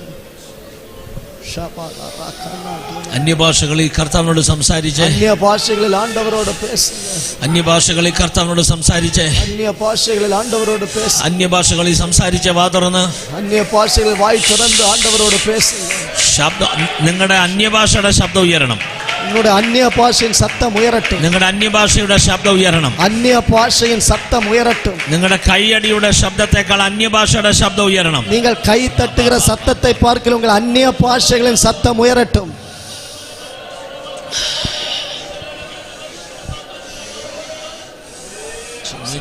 അന്യഭാഷകളിൽ കർത്താവിനോട് സംസാരിച്ചേ, അന്യഭാഷകളിൽ ആണ്ടവരോട് പേശുക, അന്യഭാഷകളിൽ കർത്താവിനോട് സംസാരിച്ചേ, അന്യഭാഷകളിൽ ആണ്ടവരോട് പേശുക, അന്യഭാഷകളിൽ സംസാരിച്ച വാ തുറന്ന്, അന്യഭാഷകളിൽ വായി തുറന്ന് ആണ്ടവരോട് പേശുക. ശബ്ദം, നിങ്ങളുടെ അന്യഭാഷയുടെ ശബ്ദം ഉയരണം. നിങ്ങളുടെ അന്യഭാഷയിൽ സത്തം ഉയരട്டும். നിങ്ങളുടെ അന്യഭാഷയുടെ ശബ്ദം ഉയരണം. അന്യഭാഷയിൽ സത്തം ഉയരട്டும். നിങ്ങളുടെ കൈയടിയുടെ ശബ്ദത്തെക്കാൾ അന്യഭാഷയുടെ ശബ്ദം ഉയരണം. നിങ്ങൾ കൈ തട്ടുകിற சத்தத்தை பார்க்கலாம் உங்கள் அந்நிய பாஷைகளின் சத்தம் உயரட்டும்.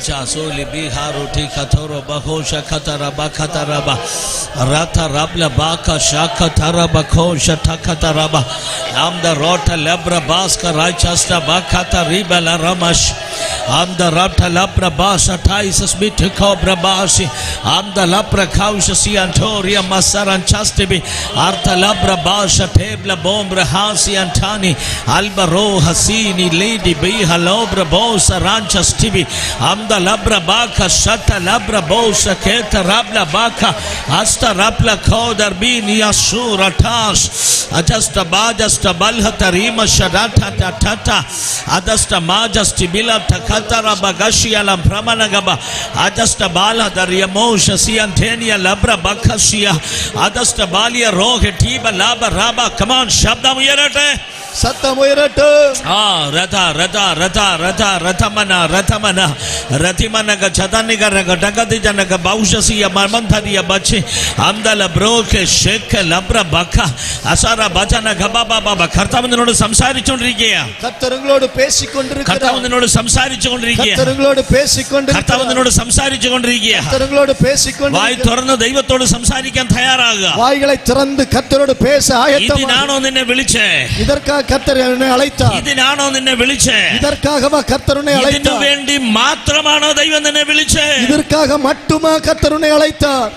Chasoli biharuti katoro bahosha katara bakataraba rata rabla baka shaka taraba kosha takataraba amda rota labra baska rachasta bakata ribala ramash amda rata labra basa taisas mitiko brabasi amda labra kausha siantoria masaran chastibi arta labra basa tebla bombra hasi antani alba ro hasini lady biha lobra bosa ranchastibi amda labra baka shata labra bosa keta rabla baka asta rabla kodar bin yasura tash adasta bajasta balhata rima shadata tatata adasta majasti bila takatara bagashi alam pramanagaba adasta bala daryamosha siantenia labra bakashia adasta balia rohe tiba laba raba. Come on, shabdam uyarate, சத்தம் உயரட்டும். ரதா ரதா ரதா ரதா ரதமன ரதமன ரதிமனக சதனிகரக டகதி ஜனக பௌஷசிய மமந்தரிய பச்சி அந்தல ப்ரோகே ஷேக்க லப்ர பக்க அசார பஜன கபாபா பாபா. கர்த்தாவினோடு സംസാരിച്ചുകൊണ്ടിരിക്കുക. കർത്താവിനോട് പേശിക്കൊണ്ടിരിക്കുക. കർത്താവിനോട് സംസാരിച്ചുകൊണ്ടിരിക്കുക. കർത്താവിനോട് പേശിക്കൊണ്ടിരിക്കുക. കർത്താവിനോട് സംസാരിച്ചുകൊണ്ടിരിക്കുക. കർത്താവിനോട് പേശിക്കൊണ്ടിരിക്കുക. വായ് തുറന്ന് ദൈവത്തോട് സംസാരിക്കാൻ തയ്യാറാകുക. വായ്களை திறந்து കർത്താവിനോട് പേശ ആയത്തമാണ്. ഇതിനാണോ നിന്നെ വിളിച്ചേ? இதற்காக கர்த்தர் என்னை அழைத்தார். ഇതിനാണോ നിന്നെ വിളിച്ചേ? இதற்காகவா கர்த்தர் என்னை ഇതിനു அழைத்தார். വേണ്ടി മാത്രമാണോ ദൈവം നിന്നെ വിളിച്ചേ? இதற்காக மட்டுமா கர்த்தர் என்னை அழைத்தார்?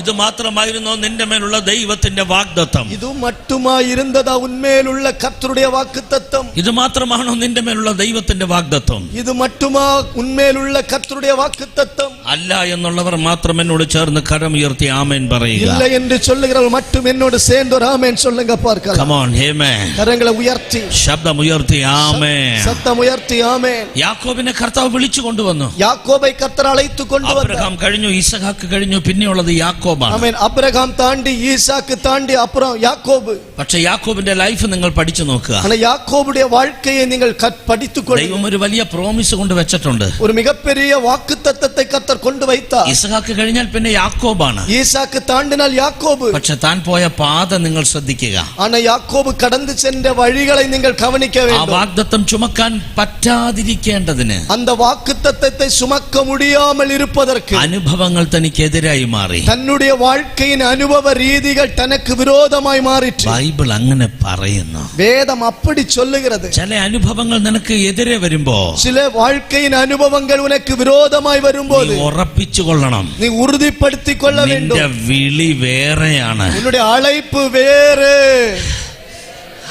ഇത് മാത്രമായിരുന്നോ നിന്റെ മേലുള്ള ദൈവത്തിന്റെ വാഗ്ദത്തം? ഇത് മറ്റുമായിരുന്നതാ ഉന്മേലുള്ള കർത്തരുടെ വാഗ്ദത്തം? ഇത് മാത്രമാണോ നിന്റെ മേലുള്ള ദൈവത്തിന്റെ വാഗ്ദത്തം? ഇത് മറ്റുമാ ഉന്മേലുള്ള കർത്തരുടെ വാഗ്ദത്തം? അല്ല എന്നുള്ളവർ മാത്രം എന്നോട് ചേർന്ന് കരമുയർത്തി ആമേൻ പറയുക. ഇല്ല എന്ന് சொல்லுகிறவர்கள் மட்டும் என்னோடு சேர்ந்து ஒரு ஆமென் சொல்லுங்க பார்க்கலாம். Come on, amen. കരങ്ങളെ ഉയർത്തി ശബ്ദം ഉയർത്തി ആമേൻ. സത്തം ഉയർത്തി ആമേൻ. യാക്കോബിനെ കർത്താവ് വിളിച്ചു കൊണ്ടുവന്നു. യാക്കോബை കർത്തർ അழைத்து കൊണ്ടുവന്നു. അബ്രഹാം കഴിഞ്ഞു, ഇസഹാക്ക് കഴിഞ്ഞു, പിന്നെയുള്ളത് യാക്കോബാണ്. ആമേൻ. അബ്രഹാം താണ്ടി ഈസാക്ക് താണ്ടി അപ്പുറം യാക്കോബ്. പക്ഷെ യാക്കോബിന്റെ ലൈഫ് നിങ്ങൾ പഠിച്ചു നോക്കുക. ആனா യാക്കോബുடைய வாழ்க்கையை நீங்கள் படித்துக்கொள்ளுங்கள். ദൈവം ഒരു വലിയ പ്രോമിസ് കൊണ്ട് വെച്ചിട്ടുണ്ട്. ഒരു மிகப்பெரிய വാഗ്ദത്തത്തെ കർത്തർ കൊണ്ടുവയ്ത്താർ. ഇസഹാക്ക് കഴിഞ്ഞാൽ പിന്നെ യാക്കോബാണ്. ഈസാക്ക് താണ്ടിനാൽ യാക്കോബ്. പക്ഷെ താൻ പോയ പാത നിങ്ങൾ ശ്രദ്ധിക്കുക. ആனா യാക്കോബ് കടന്നു ചെന്ന വഴികളെ നിങ്ങൾ ഗവനിക്ക ആ வேண்டும். വാഗ്ദത്തം ചുമക്കാൻ പറ്റാതിരിക്കേണ്ടതിന്, அந்த வாக்குத்தத்தத்தை சுமக்க முடியாமல் இருப்பதற்கு അനുഭവങ്ങൾ തനിക്കെതിരായി മാറി. தன்னுடைய வாழ்க்கையின் அனுபவ ரீதிகள் தனக்கு விரோதமாய் மாறிற்று. ബൈബിൾ അങ്ങനെ പറയുന്നു. வேதம் அப்படி சொல்லுகிறது. ചില അനുഭവങ്ങൾ നിനക്ക് എതിരെ വരുമ്പോ, சில வாழ்க்கையின் அனுபவங்கள் உனக்கு விரோதமாய் வரும்போது നീ ഉറപ്പിച്ചു കൊള്ളണം, நீ உறுதிப்படுத்திக் கொள்ள வேண்டும். നിന്റെ വിളി വേറെയാണ്. உன்னுடைய அழைப்பு வேறு.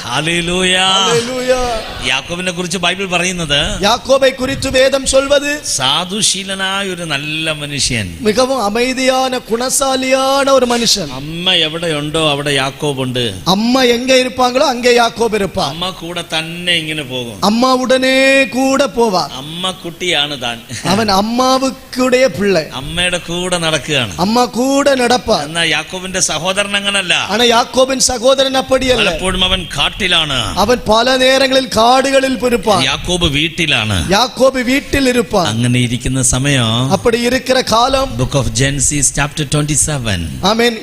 ഹല്ലേലൂയ. ഹല്ലേലൂയ. യാക്കോബിനെ കുറിച്ച് ബൈബിൾ പറയുന്നത് யாக்கோபை குறித்து வேதம் சொல்வது സാധുശീലനായ ഒരു നല്ല മനുഷ്യൻ, மிகவும் அமைதியான குணசாலியான ஒரு மனுஷன். അമ്മ എവിടെയുണ്ടോ അവിടെ യാക്കോബുണ്ട്. அம்மா எங்க இருப்பாங்களோ அங்கே யாக்கோபு இருப்பான். അമ്മ കൂടെ തന്നെ ഇങ്ങനെ പോകും. அம்மா உடனே கூட போவார். അമ്മ കുട്ടിയാണ് താൻ. அவன் அம்மாவுக்குடைய பிள்ளை. അമ്മയുടെ കൂടെ നടക്കുകയാണ്. அம்மா கூட நடப்பார். എന്നാ യാക്കോബിന്റെ സഹോദരൻ അങ്ങനല്ല. ஆனா யாக்கோபின் சகோதரன் அப்படி அல்ல. പലപ്പോഴും അവൻ കാട്ടിലാണ്. அவன் பல நேரங்களில் காடுகளில் இருப்பான். യാക്കോബ് വീട്ടിലാണ്. யாக்கோபு வீட்டில் இருப்பான். അങ്ങനെ ഇരിക്കുന്ന സമയം அப்படி இருக்கிற காலம் ബുക്ക് ഓഫ് ജെനസിസ് ചാപ്റ്റർ 27 ஆமென்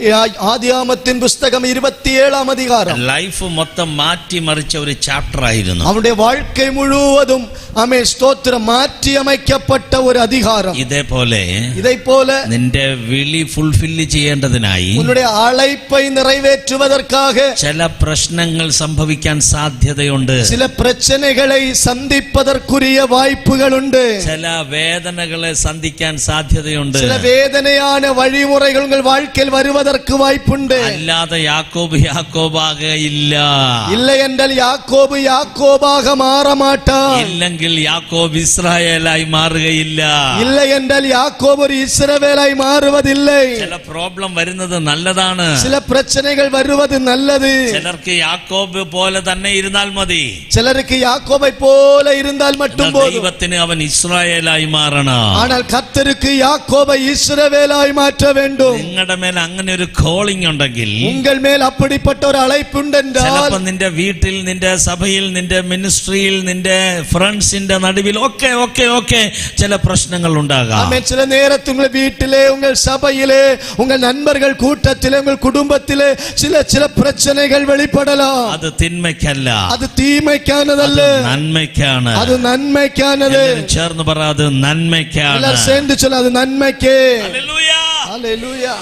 ஆதியாகமத்தின் புஸ்தகம் 27ஆம் அதிகாரம் ലൈഫ് മൊത്തം മാറ്റി മറിച്ച ഒരു ചാപ്റ്റർ ആയിരുന്നു. அவனுடைய வாழ்க்கை முழுவதும் ஆமென் ஸ்தோத்திரம் மாற்றி அமைக்கப்பட்ட ஒரு அதிகாரம். ഇതേപോലെ இதைப் போல നിന്റെ വിളി ഫുൾഫില്ല് ചെയ്യേണ്ടതിനായി உன்னுடைய அழைப்பை நிறைவேற்றுவதற்காக ചില പ്രശ്നങ്ങൾ സംഭവിക്കാൻ സാധ്യതയുണ്ട്. சில பிரச்சனைகளை சந்திப்பதற்குரிய வாய்ப்புகள் உண்டு. ചില വേദനകളെ സന്ധിക്കാൻ സാധ്യതയുണ്ട്. சில வேதனையான வழிமுறைகள் உங்கள் வாழ்க்கையில் வருவதற்கு வாய்ப்புண்டு. അല്ലാതെ യാക്കോബ് യാക്കോബാകയില്ല. இல்லை என்றால் யாக்கோபு யாக்கோபாக மாற மாட்டான். ഇല്ലെങ്കിൽ യാക്കോബ് ഇസ്രായേലായി മാറുകയില്ല. இல்லை என்றால் யாக்கோபு ஒரு இஸ்ரவேலாய் மாறுவதில்லை. ചില പ്രോബ്ലം വരുന്നത് നല്ലതാണ്. சில பிரச்சனைகள் வருவது நல்லது. ചിലർക്ക് യാക്കോബ് പോലെ തന്നെ ഇരുന്നാൽ മതി. சிலருக்கு யாக்கோபை போல இருந்தால் மட்டும் போதும். ദൈവത്തിന് അവൻ ഇസ്രായേലായി മാറണം. ஆனால் கர்த்தருக்கு யாக்கோபை இஸ்ரவேலாய் மாற்ற வேண்டும். നിങ്ങളുടെ മേൽ അങ്ങനെ ഒരു കോളിംഗ് ഉണ്ടെങ്കിൽ, உங்கள் மேல் அப்படிப்பட்ட ஒரு அழைப்பு உண்டென்றால் ചിലപ്പോൾ നിന്റെ വീട്ടിൽ, നിന്റെ സഭയിൽ, നിന്റെ മിനിസ്ട്രിയിൽ, നിന്റെ ഫ്രണ്ട്സിന്റെ നടുവിൽ ഒക്കെ ഒക്കെ ഒക്കെ ചില പ്രശ്നങ്ങൾ ഉണ്ടാകാം. ஆமென். சில நேரத்தில் உங்கள் வீட்டிலே, உங்கள் சபையிலே, உங்கள் நண்பர்கள் கூட்டத்திலே, உங்கள் குடும்பத்திலே சில பிரச்சனைகள் வெளிப்படலாம். അത് തിന്മയ്ക്കല്ല, அது தீமைக்கானதல்ல, നന്മയ്ക്കാണ്. அது நன்மைக்கானது. ചേർന്ന് പറ, അത് നന്മയ്ക്കാണ്. எல்லாரும் சேர்ந்து சொல்ல, அது நன்மைக்கே. ഹല്ലേലൂയ. ஹல்லேலூயா.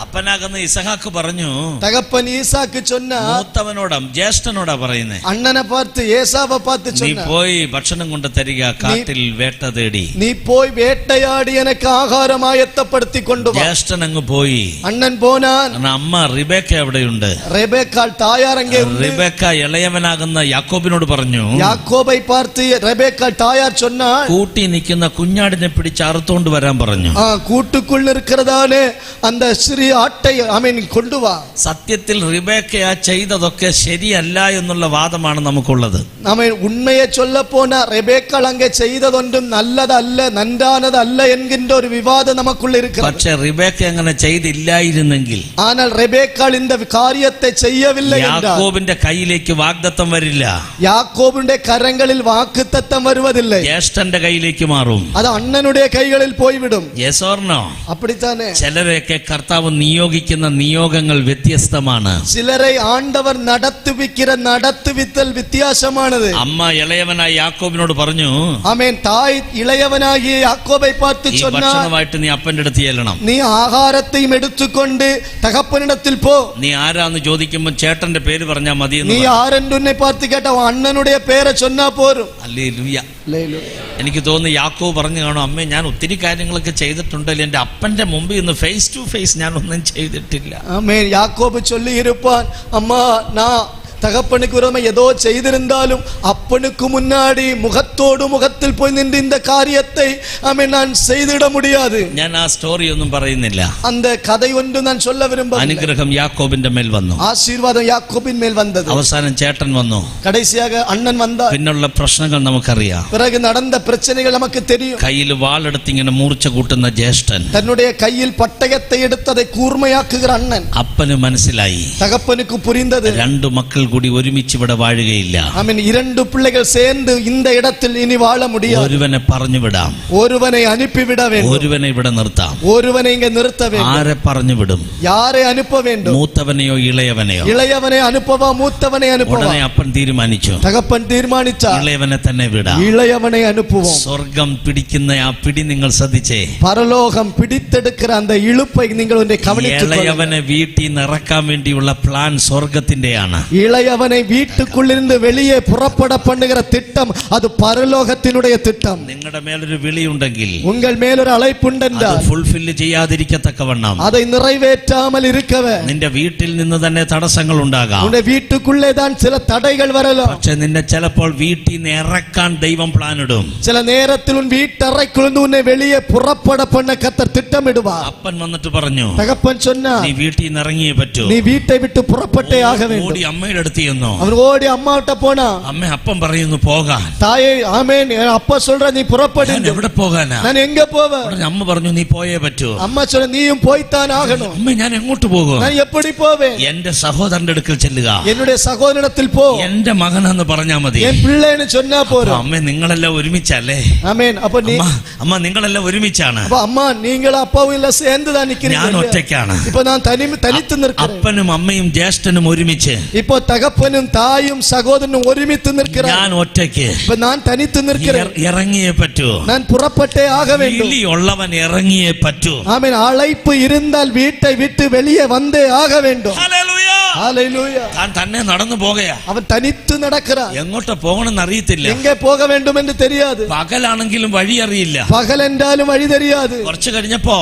അപ്പനാകുന്ന ഇസഹാക്ക് പറഞ്ഞു, தகப்பன் ஈசாக்கு சொன்னா, മൂത്തവനോടാ, ജ്യേഷ്ഠനോടാ പറയുന്നേ, அண்ணனை பார்த்து ஏசாவை பார்த்து നീ சொன்னா, പോയി ഭക്ഷണം കൊണ്ട് തരിക, കാട്ടിൽ വേട്ട തേടി. நீ போய் வேட்டையாடி எனக்கு ஆகாரம் ஆயத்தப்படுத்தி கொண்டு வா. ജ്യേഷ്ഠൻ അങ്ങ് പോയി. அண்ணன் போனான். കാരണം അമ്മ റിബേക്ക അവിടെയുണ്ട്. ரெபேக்காள் தாயார் அங்கே உண்டு. റിബേക്ക ഇളയവനാകുന്ന യാക്കോബിനോട് പറഞ്ഞു, யாக்கோபை பார்த்து ரெபேக்காள் தாயார் சொன்னாள், കൂട്ടി നിൽക്കുന്ന കുഞ്ഞാടിനെ പിടിച്ച് അറുത്തോണ്ട് വരാൻ പറഞ്ഞു. கூட்டுக்குள் இருக்கிறதானே அந்த சிறிய ആട്ടെ ആമേൻ കൊണ്ടുവാ. സത്യത്തിൽ റിബേക്ക ചെയ്തതൊക്കെ ശരിയല്ല എന്നുള്ള വാദമാണ് നമുക്കുള്ളത്. ആമേൻ. ഉണ്മയെ சொல்ல போனா ரெபேக்காள் அங்கே செய்ததொன்றும் நல்லதல்ல, நன்றானதல்ல என்கின்ற ஒரு விவாதம் நமக்குள்ள இருக்கிறது. പക്ഷെ റിബേക്ക അങ്ങനെ ചെയ്തില്ലായിരുന്നെങ്കിൽ ஆனால் ரெபேக்காள் இந்த காரியத்தை செய்யவில்லை என்றால் യാക്കോബിന്റെ കയ്യിലേക്ക് വാഗ്ദത്തം വരില്ല. யாக்கோபுடைய கரங்களில் வாக்குத்தத்தம் வருவதில்லை. ജ്യേഷ്ഠന്റെ കയ്യിലേക്ക് മാറും. அது அண்ணனுடைய கைகளில் போய்விடும். Yes or no? அப்படித்தானே. ചിലരെയൊക്കെ കർത്താവ് നിയോഗിക്കുന്ന നിയോഗങ്ങൾ വ്യത്യസ്തമാണ്. சிலரை ஆண்டவர் நடத்துவித்தல் வித்தியாசமானது. അമ്മ ഇളയവനായ യാക്കോബിനോട് പറഞ്ഞു, ஆமென். தாய் இளையவனாகிய யாக்கோபை பார்த்து ഈ சொன்னார், ഭക്ഷണമായിട്ട് നീ അപ്പന്റെ അടുത്ത് ചെല്ലണം. நீ ஆகாரத்தையும் எடுத்துக்கொண்டு தகப்பனிடத்தில் போ. നീ ആരാന്ന് ചോദിക്കുമ്പോൾ ചേട്ടന്റെ പേര് പറഞ്ഞാൽ മതി. நீ யாரென்று உன்னை பார்த்து கேட்ட அண்ணனுடைய பேரை சொன்னா போரும். ഹല്ലേലൂയ. എനിക്ക് തോന്നുന്നു യാക്കോബ് പറഞ്ഞു കാണും, അമ്മേ ഞാൻ ഒത്തിരി കാര്യങ്ങളൊക്കെ ചെയ്തിട്ടുണ്ടല്ലോ, എന്റെ അപ്പന്റെ മുമ്പിൽ ഇന്ന് ഫേസ് ടു ഫേസ് ഞാൻ ഒന്നും ചെയ്തിട്ടില്ല. ஆமென். யாக்கோபு சொல்லி இருப்பான், அம்மா நான் தகப்பனுக்கு விரோதமா ஏதோ செய்திருந்தாலும் அப்பனுக்கு முன்னாடி முகத்தோடு முகத்தில் போய் நின்று இந்த காரியத்தை நான் செய்திட முடியாது. ഞാൻ ആ സ്റ്റോറി ഒന്നും പറയുന്നില്ല. அந்த கதை ஒன்று நான் சொல்ல விரும்பவில்லை. അനുഗ്രഹം യാക്കോബിന്റെ മേൽ വന്നു. ஆசீர்வாதம் யாக்கோபின் மேல் வந்தது. അവസാനം ചേട്ടൻ വന്നു. கடைசியாக அண்ணன் வந்தார். പിന്നുള്ള പ്രശ്നങ്ങൾ നമുക്കറിയാം. பிறகு நடந்த பிரச்சனைகள் நமக்கு தெரியும். കയ്യിൽ വാളെടുത്ത് ഇങ്ങനെ മൂർച്ച കൂട്ടുന്ന ജ്യേഷ്ഠൻ, தன்னுடைய கையில் பட்டயத்தை எடுத்ததை கூர்மையாக்குகிற அண்ணன். അപ്പന് മനസ്സിലായി, தகப்பனுக்கு புரிந்தது, രണ്ടു മക്കൾ കൂടി ഒരുമിച്ച് ഇവിടെ വാഴുകയില്ല. ஆமென். இரண்டு பிள்ளைகள் சேர்ந்து இந்த இடத்தில் இனி வாழ முடியாது. ഒരുവനെ പറഞ്ഞു വിടാം, ஒருவனை அனுப்பிவிட வேண்டும், ഒരുവനെ ഇവിടെ നിർത്താം. ஒருவனை இங்கே நிறுத்த வேண்டும். ആരെ പറഞ്ഞു വിടും? யாரை அனுப்ப வேண்டும்? മൂത്തവനെയോ ഇളയവനെയോ? இளையவனை அனுப்பவா, மூத்தவனை அனுப்பவா? ഉടനെ അപ്പൻ തീരുമാനിച്ചു, தகப்பன் தீர்மானித்தார், ഇളയവനെ തന്നെ വിടാം. இளையவனை அனுப்புவோம். സ്വർഗം പിടിക്കുന്ന ആ പിടി നിങ്ങൾ ശ്രദ്ധിച്ചേ. பரலோகம் பிடித்தெடுக்கிற அந்த இழுப்பை நீங்கள் ஒன்றை கவனித்துக் கொள்ளுங்கள். ഇളയവനെ വീട്ടിൽ നിന്ന് ഇറക്കാൻ വേണ്ടിയുള്ള പ്ലാൻ സ്വർഗത്തിന്റെയാണ്. இளையவனை வீட்டுக்குள்ளிருந்து வெளியே புறப்பட பண்ணுகிற திட்டம் அது பரலோகத்தினுடைய என்னுடைய திட்டம். നിങ്ങളുടെ മേലൊരു വിളിയുണ്ടെങ്കിൽ உங்கள் மேல் ஒரு அழைப்புண்டென்றால் ഫുൾഫിൽ ചെയ്യാതിരിക്കത്തക്കവണ്ണം அதை நிறைவேற்றாமல் இருக்கவே നിന്റെ വീട്ടിൽ നിന്ന് തന്നെ തടസ്സങ്ങൾ ഉണ്ടാകാം. உன்னுடைய வீட்டுக்குள்ளே தான் சில தடைகள் வரலாம். പക്ഷെ നിന്നെ ചിലപ്പോൾ വീട്ടിൽ നിന്ന് ഇറക്കാൻ ദൈവം പ്ലാൻ ഇടും. சில நேரத்தில் உன் வீட்டறைக்குள்ள உன்னை வெளியே புறப்பட பண்ண கர்த்தர் திட்டமிடுவார். അപ്പൻ വന്നിട്ട് പറഞ്ഞു, தகப்பன் சொன்னார், നീ വീട്ടിൽ നിന്ന് ഇറങ്ങിയേ പറ്റൂ. நீ வீட்டை விட்டு புறப்பட்டே ஆக வேண்டும். ഓടി അമ്മയുടെ അടുത്ത് ചെന്നു. அவன் ഓടി അമ്മാവിட்ட പോനാ. അമ്മ അപ്പം പറയുന്നു പോകാൻ. தாயே ஆமென், அப்பா சொல்ற நீ புறப்படு. ഞാൻ എവിടെ പോകാനാ? நான் എങ്ക പോവാ? അമ്മ പറഞ്ഞു നീ പോയേ പറ്റൂ. അമ്മ சொல்ற നീയും പോയിത്താൻ ആകണം. അമ്മ ഞാൻ എങ്ങോട്ട് പോകും? ഞാൻ എപ്പടി പോവേ? എന്റെ സഹോദരന്റെ അടുക്കൽ ചെല്ലുക. என்னுடைய சகோதரனிடத்தில் போ. എന്റെ മകനെന്ന് പറഞ്ഞാ മതി. என் பிள்ளைன்னு சொன்னா போறோம். അമ്മ നിങ്ങളെല്ലാം ഒരുമിച്ചല്ലേ? ஆமென். அப்ப நீ അമ്മ നിങ്ങളെല്ലാം ഒരുമിച്ചാണ്. அப்ப அம்மா நீங்களும் அப்பாவும் எல்லாம் சேர்ந்து தான் நிக்கிறீங்க. ഞാൻ ഒറ്റയ്ക്കാണ്. இப்போ நான் தனித்து நிற்கிறேன். അപ്പനും അമ്മയും ജ്യേഷ്ഠനും ഒരുമിച്ച്. இப்போ தகப்பனும் தாயும் சகோதரனும் ഒരുമിച്ച് நிற்கிறார். ഞാൻ ഒറ്റയ്ക്ക്. இப்போ நான் തനിத்து நிற்கிறேன். ഇറങ്ങിയേ പറ്റൂ. நான் புறப்பட்டே ஆக வேண்டும். വിളിയുള്ളവൻ ഇറങ്ങിയേ പറ്റൂ. ஆமென். அழைப்பு இருந்தால் வீட்டை விட்டு வெளியே வந்தே ஆக வேண்டும். ഹല്ലേലൂയ. ஹalleluya. താൻ തന്നെ നടന്നു പോകുകയാ. அவன் തനിத்து നടக்கிறான். എങ്ങോട്ട് പോകണമെന്ന് അറിയത്തില്ല. എங்கே போக வேண்டும் என்று தெரியாது. പകലാണെങ്കിലും വഴി അറിയില്ല. പകൽ என்றாலும் വഴി தெரியாது. കുറച്ച് കഴിഞ്ഞപ്പോ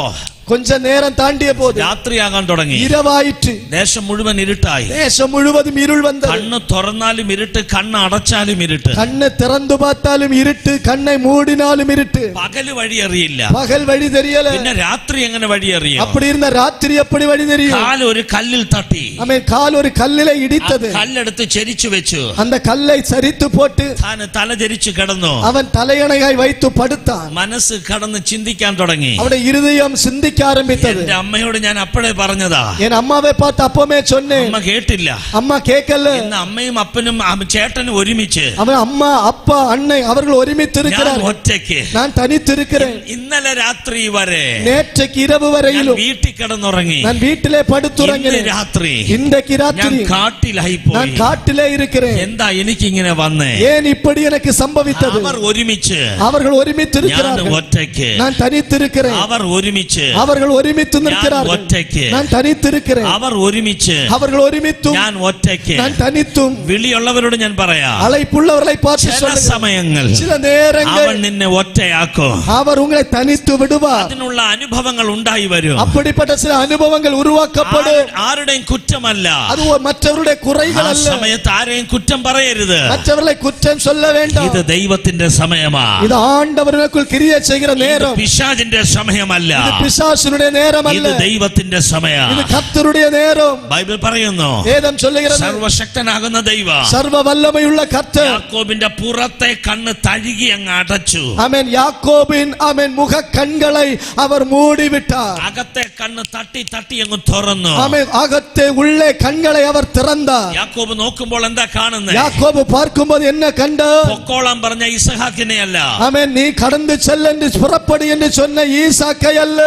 கொஞ்ச நேரம் தாண்டிய போது രാത്രിയാകാൻ തുടങ്ങി. இரவாயிற்று. ദേശം മുഴുവൻ ഇരുട്ടായി. ദേശം മുഴുവതും ഇരുൾ വന്നു. കണ്ണ് തുറന്നാലും ഇരുട്ട്, കണ്ണ് അടച്ചാലും ഇരുട്ട്. കണ്ണ് തുറന്നു பார்த்தாலும் ഇരുട്ട്, കണ്ണை മൂടിനാലും ഇരുട്ട്. പകല് വഴി അറിയില്ല. പകൽ വഴി தெரியல. പിന്നെ രാത്രി എങ്ങനെ വഴി അറിയും? அப்படி இருந்த ராத்திரி எப்படி வழி தெரியும்? കാൽ ഒരു കല്ലിൽ തട്ടി. அவன் கால் ஒரு கல்லிலே இடித்தது. കല്ലെടുത്ത് ചെരിച്ചു വെച്ചു. அந்த കல்லை சரித்து போட்டு താൻ തലചരിച്ചു കിടന്നു. அவன் தலையணையாய் வைத்து படுத்தான். മനസ്സ് കടന്ന് ചിന്തിക്കാൻ തുടങ്ങി. அவனுடைய இருதயம் சிந்திக்க ஆரம்பித்தது. എന്റെ അമ്മയോട് ഞാൻ അപ്പോഴേ പറഞ്ഞതാ. என் அம்மாவை பார்த்து அப்பமே சொன்னேன். അമ്മ കേട്ടില്ല. அம்மா கேட்கல. ഇന്ന് അമ്മയും അപ്പനും ചേട്ടനും ഒരുമിച്ച്. அவன் அம்மா அப்பா அண்ணன் அவர்கள் ஒருமித்து இருக்கிறார்கள். ഒറ്റയ്ക്ക്. நான் தனித்து இருக்கிறேன். ഇന്നലെ രാത്രി വരെ நேற்றைக்கு இரவு வரையிலும் വീട്ടിൽ കിടന്നുറങ്ങി. நான் வீட்டிலே படுத்துறங்கினேன். രാത്രി இன்றைக்கு ராத்திரி ഞാൻ കാട്ടിലായി நான் പോയി. காட்டிலே இருக்கிறேன். എന്താ എനിക്കിങ്ങനെ വന്നേ? ஏன் இப்படி எனக்கு சம்பவித்தது? അവർ ഒരുമിച്ച്, அவர்கள் ஒருமித்து ഞാൻ இருக்கிறார்கள். ഒറ്റയ്ക്ക്. நான் தனித்து இருக்கிறேன். അവർ ഒരുമിച്ച്, அவர்கள் ஒருமித்து நிற்கிறார்கள். ഒറ്റയ്ക്ക്. நான் தனித்து இருக்கிறேன். അവർ ഒരുമിച്ച്, அவர்கள் ஒருமித்தும் ഞാൻ ഒറ്റയ്ക്ക്. நான் தனித்துം. വിളിയുള്ളവരോട് ഞാൻ പറയാം, அழைப்புள்ளவர்களை பார்த்து ചില சொல்லுங்கள். സമയങ്ങൾ சில நேரங்கள் അവൻ നിന്നെ ഒറ്റയാക്കും. அவர் உங்களை തനിத்து விடுவார். അതിനുള്ള അനുഭവങ്ങൾ ഉണ്ടായി വരും. அப்படிப்பட்ட சில அனுபவங்கள் உருவாக்கப்படும். ആരുടെയും കുറ്റമല്ല. அது மற்றவருடைய குறைகள் ആ அல்ல. സമയത്ത് ആരെയും കുറ്റം പറയരുത്. மற்றவர்களை குற்றம் சொல்ல வேண்டாம். ഇത് ദൈവത്തിന്റെ സമയമാ. இது ஆண்டவருக்குள் கிரியை செய்கிற நேரம். പിശാചിന്റെ സമയമല്ല. இது பிசாசுடைய நேரம் அல்ல. ഇത് ദൈവത്തിന്റെ സമയമാണ്. இது கர்த்தருடைய நேரம். ബൈബിൾ പറയുന്നു, വേദം சொல்லுகிறது, സർവശക്തനാകുന്ന ദൈവം സർവ വല്ലമയുള്ള കർത്തർ യാക്കോബിന്റെ പുറത്തെ കണ്ണ് തഴുകി അങ്ങ് അടച്ചു. ആമേൻ. യാക്കോബിൻ ആമേൻ മുഖ കണ്ണുകളെ അവർ മൂടി വിട്ടാർ. അകത്തെ കണ്ണ് തട്ടി തട്ടി അങ്ങ് തുറന്നു. ആമേൻ. അകത്തെ ഉള്ളേ കണ്ണുകളെ അവർ തുറந்தார். യാക്കോബ് നോക്കുമ്പോൾ എന്താ കാണുന്നത്? യാക്കോബ് பார்க்கும்போது என்ன கண்டார்? പൊക്കോളം പറഞ്ഞ ഇസഹാക്കിനെ അല്ല. ആമേൻ. നീ കടന്നു ചെല്ലെന്ന് പുറപ്പെടി എന്ന് சொன்ன ஈசாக்கை அல்ல.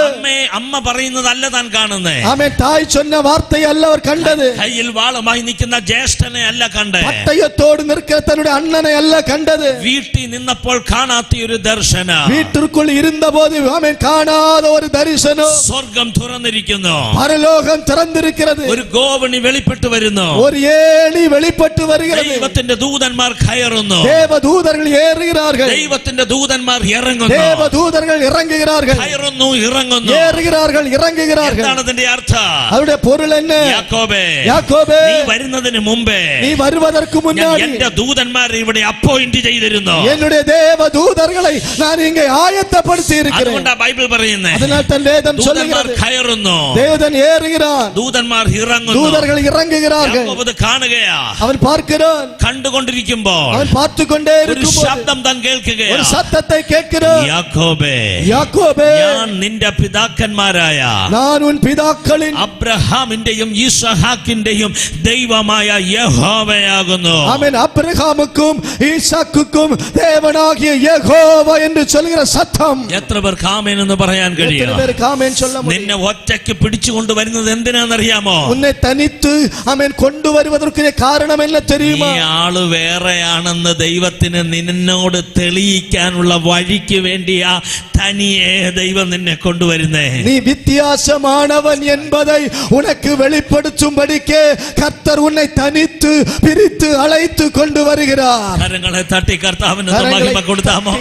അമ്മ പറയുന്നതല്ല താൻ കാണുന്നത്. ആമേൻ. തായ് சொன்ன വാർത്തയെ അല്ല അവർ കണ്ടത്. കയ്യിൽ വാളുമായി നിൽക്കുന്ന ജ്യേഷ്ഠനെ അല്ല കണ്ടത്. പട്ടയത്തോട് നിൽക്കുന്ന തന്റെ അണ്ണനെ അല്ല കണ്ടത്. വീട്ടിൽ നിന്നപ്പോൾ കാണാത്ത ഒരു ദർശനം. വീട്ടിற்குள் ഇരുന്നപോது ആമേൻ കാണാத ഒരു ദർശനം. സ്വർഗം തുറന്നിരിക്കുന്നു. പരലോകം തുറന്നിരിക്കുന്നത്. ഒരു ഗോവണി വെളിപ്പെട്ടു വരുന്നു. ഒരു ഏണി വെളിപ്പെട്ടു വരുகிறது. ദൈവത്തിന്റെ ദൂതന്മാർ കയറുന്നു. ദേവദൂതர்கள் ஏறுகிறார்கள். ദൈവത്തിന്റെ ദൂതന്മാർ ഇറങ്ങുന്നു. ദേവദൂതர்கள் ഇറങ്ങുகிறார்கள். കയറുന്നു, ഇറങ്ങുന്നു, ஏறுகிறார்கள், ഇറങ്ങുகிறார்கள். എന്താണ് അതിന്റെ അർത്ഥം? അവരുടെ പൊരുൾ என்ன? യാക്കോബേ, യാക്കോബേ, നീ വരുന്നതിന് മുമ്പേ നീ വരുവதற்கு ഞാൻ മുன்னாடி എന്റെ ദൂതന്മാരെ ഇവിടെ അപ്പോയിന്റ് ചെയ്തിരുന്നു. என்னுடைய தேவதூதர்களை நான் இங்கே ஆயத்தப்படுத்தி இருக்கிறேன். അതുകൊണ്ടാ ബൈബിൾ പറയുന്നത്, അതിനാൽ തന്നെ വേദം ദൂതന്മാർ சொல்லுகிறது, കയറുന്നു, தேவதன் ஏறுகிறான், ദൂതന്മാർ ഇറങ്ങുന്നു. தூதர்கள் இறங்குகிறார்கள். യാക്കോബ് ഇത് കാണുകയാ. അവൻ பார்க்கிறான். കണ്ടുകൊണ്ടിരിക്കുമ്പോൾ അവൻ பார்த்துக்கொண்டே ഒരു இருக்கும்போது ശബ്ദം താൻ കേൾക്കുകയാ. ഒരു சத்தத்தை கேட்கிறான். യാക്കോബേ, യാക്കോബേ, ഞാൻ നിന്റെ പിതാക്കന്മാരായ நான் உன் பிதாக்களின் അബ്രഹാമിന്റെയും ഈസഹാക്കിന്റെയും ദൈവമായ യഹോവയാകുന്നു. ஆமென். அபிரகாமுக்கும் ஈசாக்குக்கும் தேவனாகிய யெகோவா என்று சொல்கிற சத்தம். എത്ര പേർക്ക് ആമേൻ എന്ന് പറയാൻ കഴിയും? எத்தனை பேருக்கு ஆமென் சொல்ல முடியும்? നിന്നെ ഒറ്റയ്ക്ക് പിടിച്ചുകൊണ്ട് വരുന്നത് എന്തിനാണെന്നറിയാമോ? உன்னை തനിத்து ആமெൻ കൊണ്ടുവരുവதற்கு കാരണം என்ன தெரியுமா? ഈ ആള് വേറെയാണെന്ന് ദൈവത്തിന് നിന്നോട് തെളിയിക്കാനുള്ള വഴിക്ക് വേണ്ടിയാ തനിയെ ദൈവം നിന്നെ കൊണ്ടുവരുന്നേ. நீ வித்தியாசமானவன் என்பதை உனக்கு வெளிப்படுத்தும்படிக்கு கர்த்தர் உன்னை தனித்து பிரித்து அழைத்து கொண்டு வருகிறார். കരങ്ങളെ തട്ടി കർത്താവിന് മഹിമ കൊടുത്താമോ?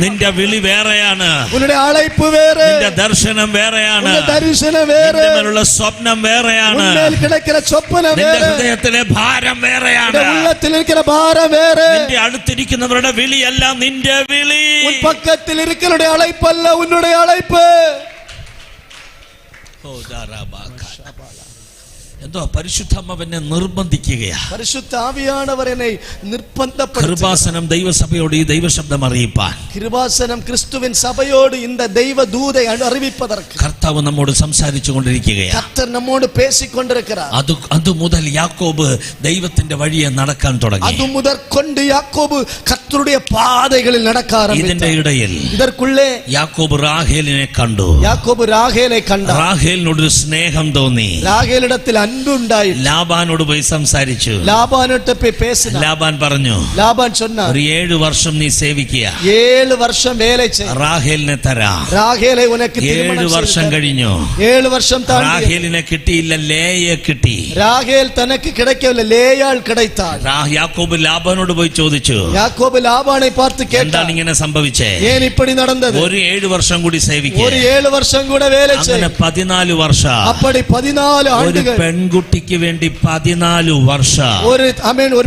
നിന്റെ വിളി വേറെയാണ്, നിന്റെ അழைപ്പ് വേറെ, നിന്റെ ദർശനം വേറെയാണ്, ദർശനം വേറെ, നിന്റെ സ്വപ്നം വേറെയാണ്, നിന്റെ ഹൃദയത്തിലെ ഭാരം വേറെയാണ്, ഉള്ളത്തിലിരിക്കുന്ന ഭാരം വേറെ. നിന്റെ അടുത്തിരിക്കുന്നവരുടെ വിളിയല്ല നിന്റെ വിളി. പക്കത്തിൽ ഇരിക്കുന്നവരുടെ അழைപ്പല്ല ഉന്നുடைய അழைപ്പ്. എന്തോ പരിശുദ്ധാത്മാവിനെ നിർബന്ധിക്കുകയാ. പരിശുദ്ധ ആവിയാനവർ എന്നെ നിർബന്ധപ്പെടുത്തുന്നു. കൃപാസനം ദൈവസഭയോട് ഈ ദൈവശബ്ദം അറിയിപ്പാൻ, കൃപാസനം ക്രിസ്തുവിൻ സഭയോട് இந்த ദൈവദൂതനെ അറിയിപ്പதற்கு കർത്താവ് നമ്മോട് സംസാരിച്ചു കൊണ്ടിരിക്കുകയാണ്. കർത്തർ നമ്മോട് പേശിക്കൊണ്ടിരിക്കുകയാണ്. അത് മുതൽ യാക്കോബ് ദൈവത്തിന്റെ വഴിയെ നടക്കാൻ തുടങ്ങി. അത് മുതൽ കൊണ്ട് യാക്കോബ് കർത്തരുടെ പാതകളിൽ നടക്കാൻ ആരംഭിച്ചു. ഇതിന്റെ ഇടയിൽ ഇതർക്കുള്ളേ യാക്കോബ് റാഹേലിനെ കണ്ടു. യാക്കോബ് റാഹേലിനെ കണ്ടു. റാഹേലിനോട് ഒരു സ്നേഹം തോന്നി. റാഹേലിടത്തിൽ അൻപുണ്ടായി. ലാബാനോട് പോയി സംസാരിച്ചു. ലാബാനോട് പോയി പേശി. ലാബാൻ പറഞ്ഞു, ലാബാൻ சொன்னார், ഒരു 7 വർഷം നീ സേവിക്കുക, 7 വർഷം വേല ചെയ്യ, റാഹേലിനെ തരാം. റാഹേലെ ഉനക്ക് 7 വർഷം കഴിഞ്ഞു. 7 വർഷം താണ്ടി റാഹേലിനെ കിട്ടിയില്ല, ലേയെ കിട്ടി. റാഹേൽ തനക്ക് കിടക്കവില്ല, ലേയാൾ കിടത്താൾ. യാക്കോബ് ലാബാനോട് പോയി ചോദിച്ചു. യാക്കോബ് ലാബാനെ പാർത്ത് കേട്ടാ, എന്താണ് ഇങ്ങനെ സംഭവിച്ചേ? ഏൻ ഇപ്പടി നടന്നത്? ഒരു 7 വർഷം കൂടി സേവിക്കുക. ഒരു 7 വർഷം കൂടെ വേല ചെയ്യ. അങ്ങനെ 14 വർഷം. അപ്പടി 14 ആണ്ടുകൾ. ഒരു പെൺകുട്ടിക്ക് വേണ്ടി 14 വർഷം. ഒരു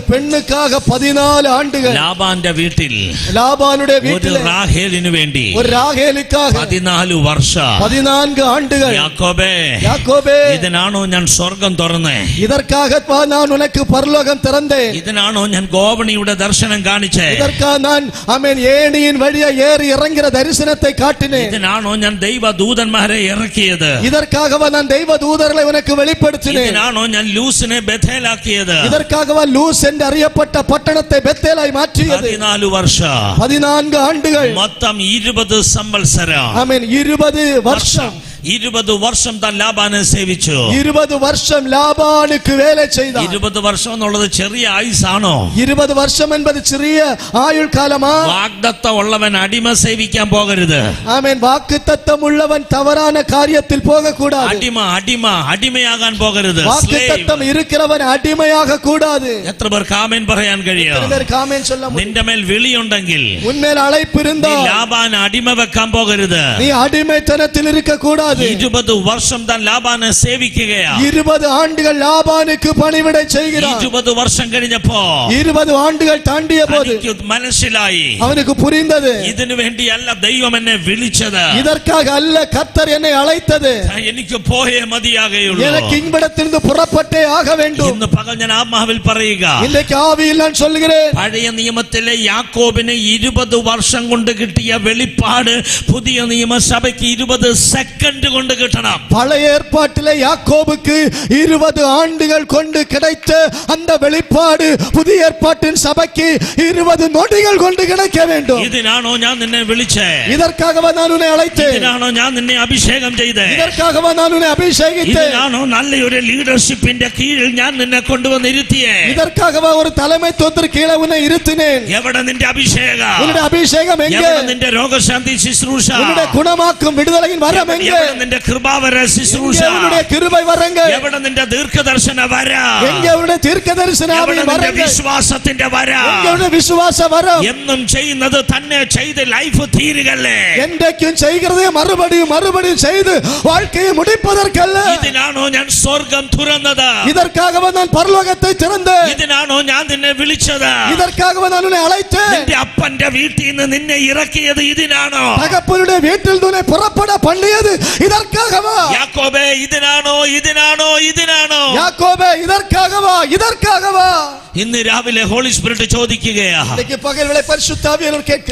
പെണ്ണുക്കാக 14 ആണ്ടുകൾ. ലാബാന്റെ വീട്ടിൽ, ലാബാനുടെ വീട്ടിൽ ഒരു റാഹേലിന് വേണ്ടി, ഒരു റാഹേലിക്കാக 14 വർഷം. 14 ആണ്ടുകൾ. യാക്കോബേ, യാക്കോബേ, ഇതിനാണോ ഞാൻ സ്വർഗം തുറന്നേ? ഇതർക്കാக ഞാൻ ഉനക്ക് പരലോകം തുറന്നേ. ഇതിനാണോ ഞാൻ ഗോവണിയുടെ ദർശനം കാണിച്ചേ? ഇതർക്കാ ഞാൻ ഏണിയിൻ വഴിയെ ഏറി ഇറങ്ങിയ ദർശനത്തെ കാട്ടിനേ. ഇതിനാണോ ഞാൻ ദൈവദൂതന്മാരെ ഇറക്കിയത്? ഇതർക്കാக ഞാൻ ദൈവദൂതരെ ഉനക്ക് വെളിപ്പെടുത്തിനേ. ഇതിനാണോ ഞാൻ ലൂസിനെ ബേഥേലാക്കിയത്? ഇതർക്കാக ലൂസ് എന്ന് അറിയപ്പെട്ട പട്ടണത്തെ ബേഥേലായി മാറ്റിയത്. 14 വർഷം. 14 ആണ്ടുകൾ. മൊത്തം 20 സംവത്സരം. 20 വർഷം. 20 വർഷം താൻ ലാബാനെ സേവിച്ചു. 20 വർഷം ലാബാനുക്ക് വേല ചെയ്ത. 20 വർഷം എന്നുള്ളത് ചെറിയ ആയുസാണോ? 20 വർഷം എന്നത് ചെറിയ ആയുൾ കാലമാ? വാഗ്ദത്തം ഉള്ളവൻ അടിമ സേവിക്കാൻ പോകരുത്. ആമേൻ. വാഗ്ദത്തമുള്ളവൻ തവറാന കാര്യത്തിൽ പോകக்கூடாது. അടിമയാകാൻ പോകരുത്. വാഗ്ദത്തം ഇരിക്കുന്നവൻ അടിമയാക കൂടാതെ. എത്ര പേർക്ക് ആമേൻ പറയാൻ കഴിയും? നിന്റെ മേൽ വിളിയുണ്ടെങ്കിൽ, ഉന്മേൽ അழைപ്പ് இருந்தால், നീ ലാബാനെ അടിമ വെക്കാൻ പോകരുത്. നീ അടിമത്തനത്തിൽ ഇരിക്ക കൂടാതെ. 20 വർഷം താൻ ലാബാനെ സേവിക്കുകയാ. 20 ആണ്ടുകൾ ലാബാനുക്ക് പണിവിട ചെയ്യുകയാ. 20 വർഷം കഴിഞ്ഞപ്പോ, 20 ആണ്ടുകൾ താണ്ടിയ പോത് മനസ്സിലായി, അവനുക്ക് പുരിന്തത്, ഇതിനു വേണ്ടിയല്ല ദൈവം എന്നെ വിളിച്ചത്. ഇതർക്കാக അല്ല കർത്തർ എന്നെ അழைത്തത്. എനിക്ക് പോയേ മതിയാകുള്ളൂ. എനിക്ക് ഇവിടത്തിൽ നിന്ന് പുറപ്പെട്ടേ ആക വേണ്ടു. ഇന്ന് പകൽ ഞാൻ ആത്മാവിൽ പറയുക, ഇന്നേക്ക് ആവിയിൽ ഞാൻ சொல்கிறேன், പഴയ നിയമത്തിലെ യാക്കോബിന് 20 വർഷം കൊണ്ട് കിട്ടിയ വെളിപ്പാട് പുതിയ നിയമസഭയ്ക്ക് 20 സെക്കൻഡ് കൊണ്ട് കിട്ടണം. പഴയ ഏർപ്പാട്ടിലെ യാക്കോബുക്ക് 20 ആണ്ടുകൾ കൊണ്ട് கிடைத்த அந்த வெளிப்பாடு പുതിയ ഏർപ്പാട്ടിൻ സഭയ്ക്ക് 20 നൊടികൾ കൊണ്ട് கிடைக்க வேண்டும். ഇതിനാണോ ഞാൻ നിന്നെ വിളിച്ചേ? ഇതർക്കാக ഞാൻ നിന്നെ അழைത്തേ. ഇതിനാണോ ഞാൻ നിന്നെ അഭിഷേകം ചെയ്തേ? ഇതർക്കാக ഞാൻ നിന്നെ അഭിഷേകിത്തേ. ഇതിനാണോ നല്ലൊരു ലീഡർഷിപ്പിന്റെ കീഴിൽ ഞാൻ നിന്നെ കൊണ്ടുവന്നിരുത്തിയേ? ഇതർക്കാக ഒരു തലമത്വത്തിന് കീഴെ ഉന്നെ ഇരുത്തിനേൻ. എവിടെ നിന്റെ അഭിഷേകം? നിന്റെ അഭിഷേകം എங்கே? എവിടെ നിന്റെ രോഗശാന്തി ശുശ്രൂഷ? നിന്റെ ഗുണമാക്കും വിടുതലയിൻ വരം എங்கே? എവിടെ നിന്റെ കൃപാവര ശുശ്രൂഷ? നിന്റെ കൃപൈ വരങ്ക? എവിടെ നിന്റെ ദീർഘദർശന വര? എங்கே ഉടെ ദീർഘദർശനാവിൻ വരങ്ക? വിശ്വാസത്തിന്റെ വര? എവിടെ വിശ്വാസ വരം? എന്നും ചെയ്യുന്നത് തന്നെ ചെയ്ത് ലൈഫ് തീരുകല്ലേ? എന്റെക്കും ചെയ്യുന്നത് മറുപടിയും ചെയ്ത് வாழ்க்கையை முடிப்பதற்கல்ல. ഇതിനാണോ ഞാൻ സ്വർഗം തുറന്നത്? ഇതർക്കാக ഞാൻ പരലോകത്തെ തുറന്നു. ഇതിനാണോ ഞാൻ നിന്നെ വിളിച്ചത്? ഇതർക്കാக ഞാൻ നിന്നെ അழைത്തേ. നിന്റെ അപ്പന്റെ വീട്ടിൽ നിന്ന് നിന്നെ ഇറക്കിയത് ഇതിനാണോ? തകപ്പനുടെ വീട്ടിൽ നിന്ന് പുറപ്പെട പണിയത് ഇതർക്കാകവാ? യാക്കോബേ, ഇതിനാണോ? യാക്കോബേ, ഇതർക്കാകവാ? ഇന്ന് രാവിലെ ഹോളി സ്പിരിറ്റ് ചോദിക്കുകയാ,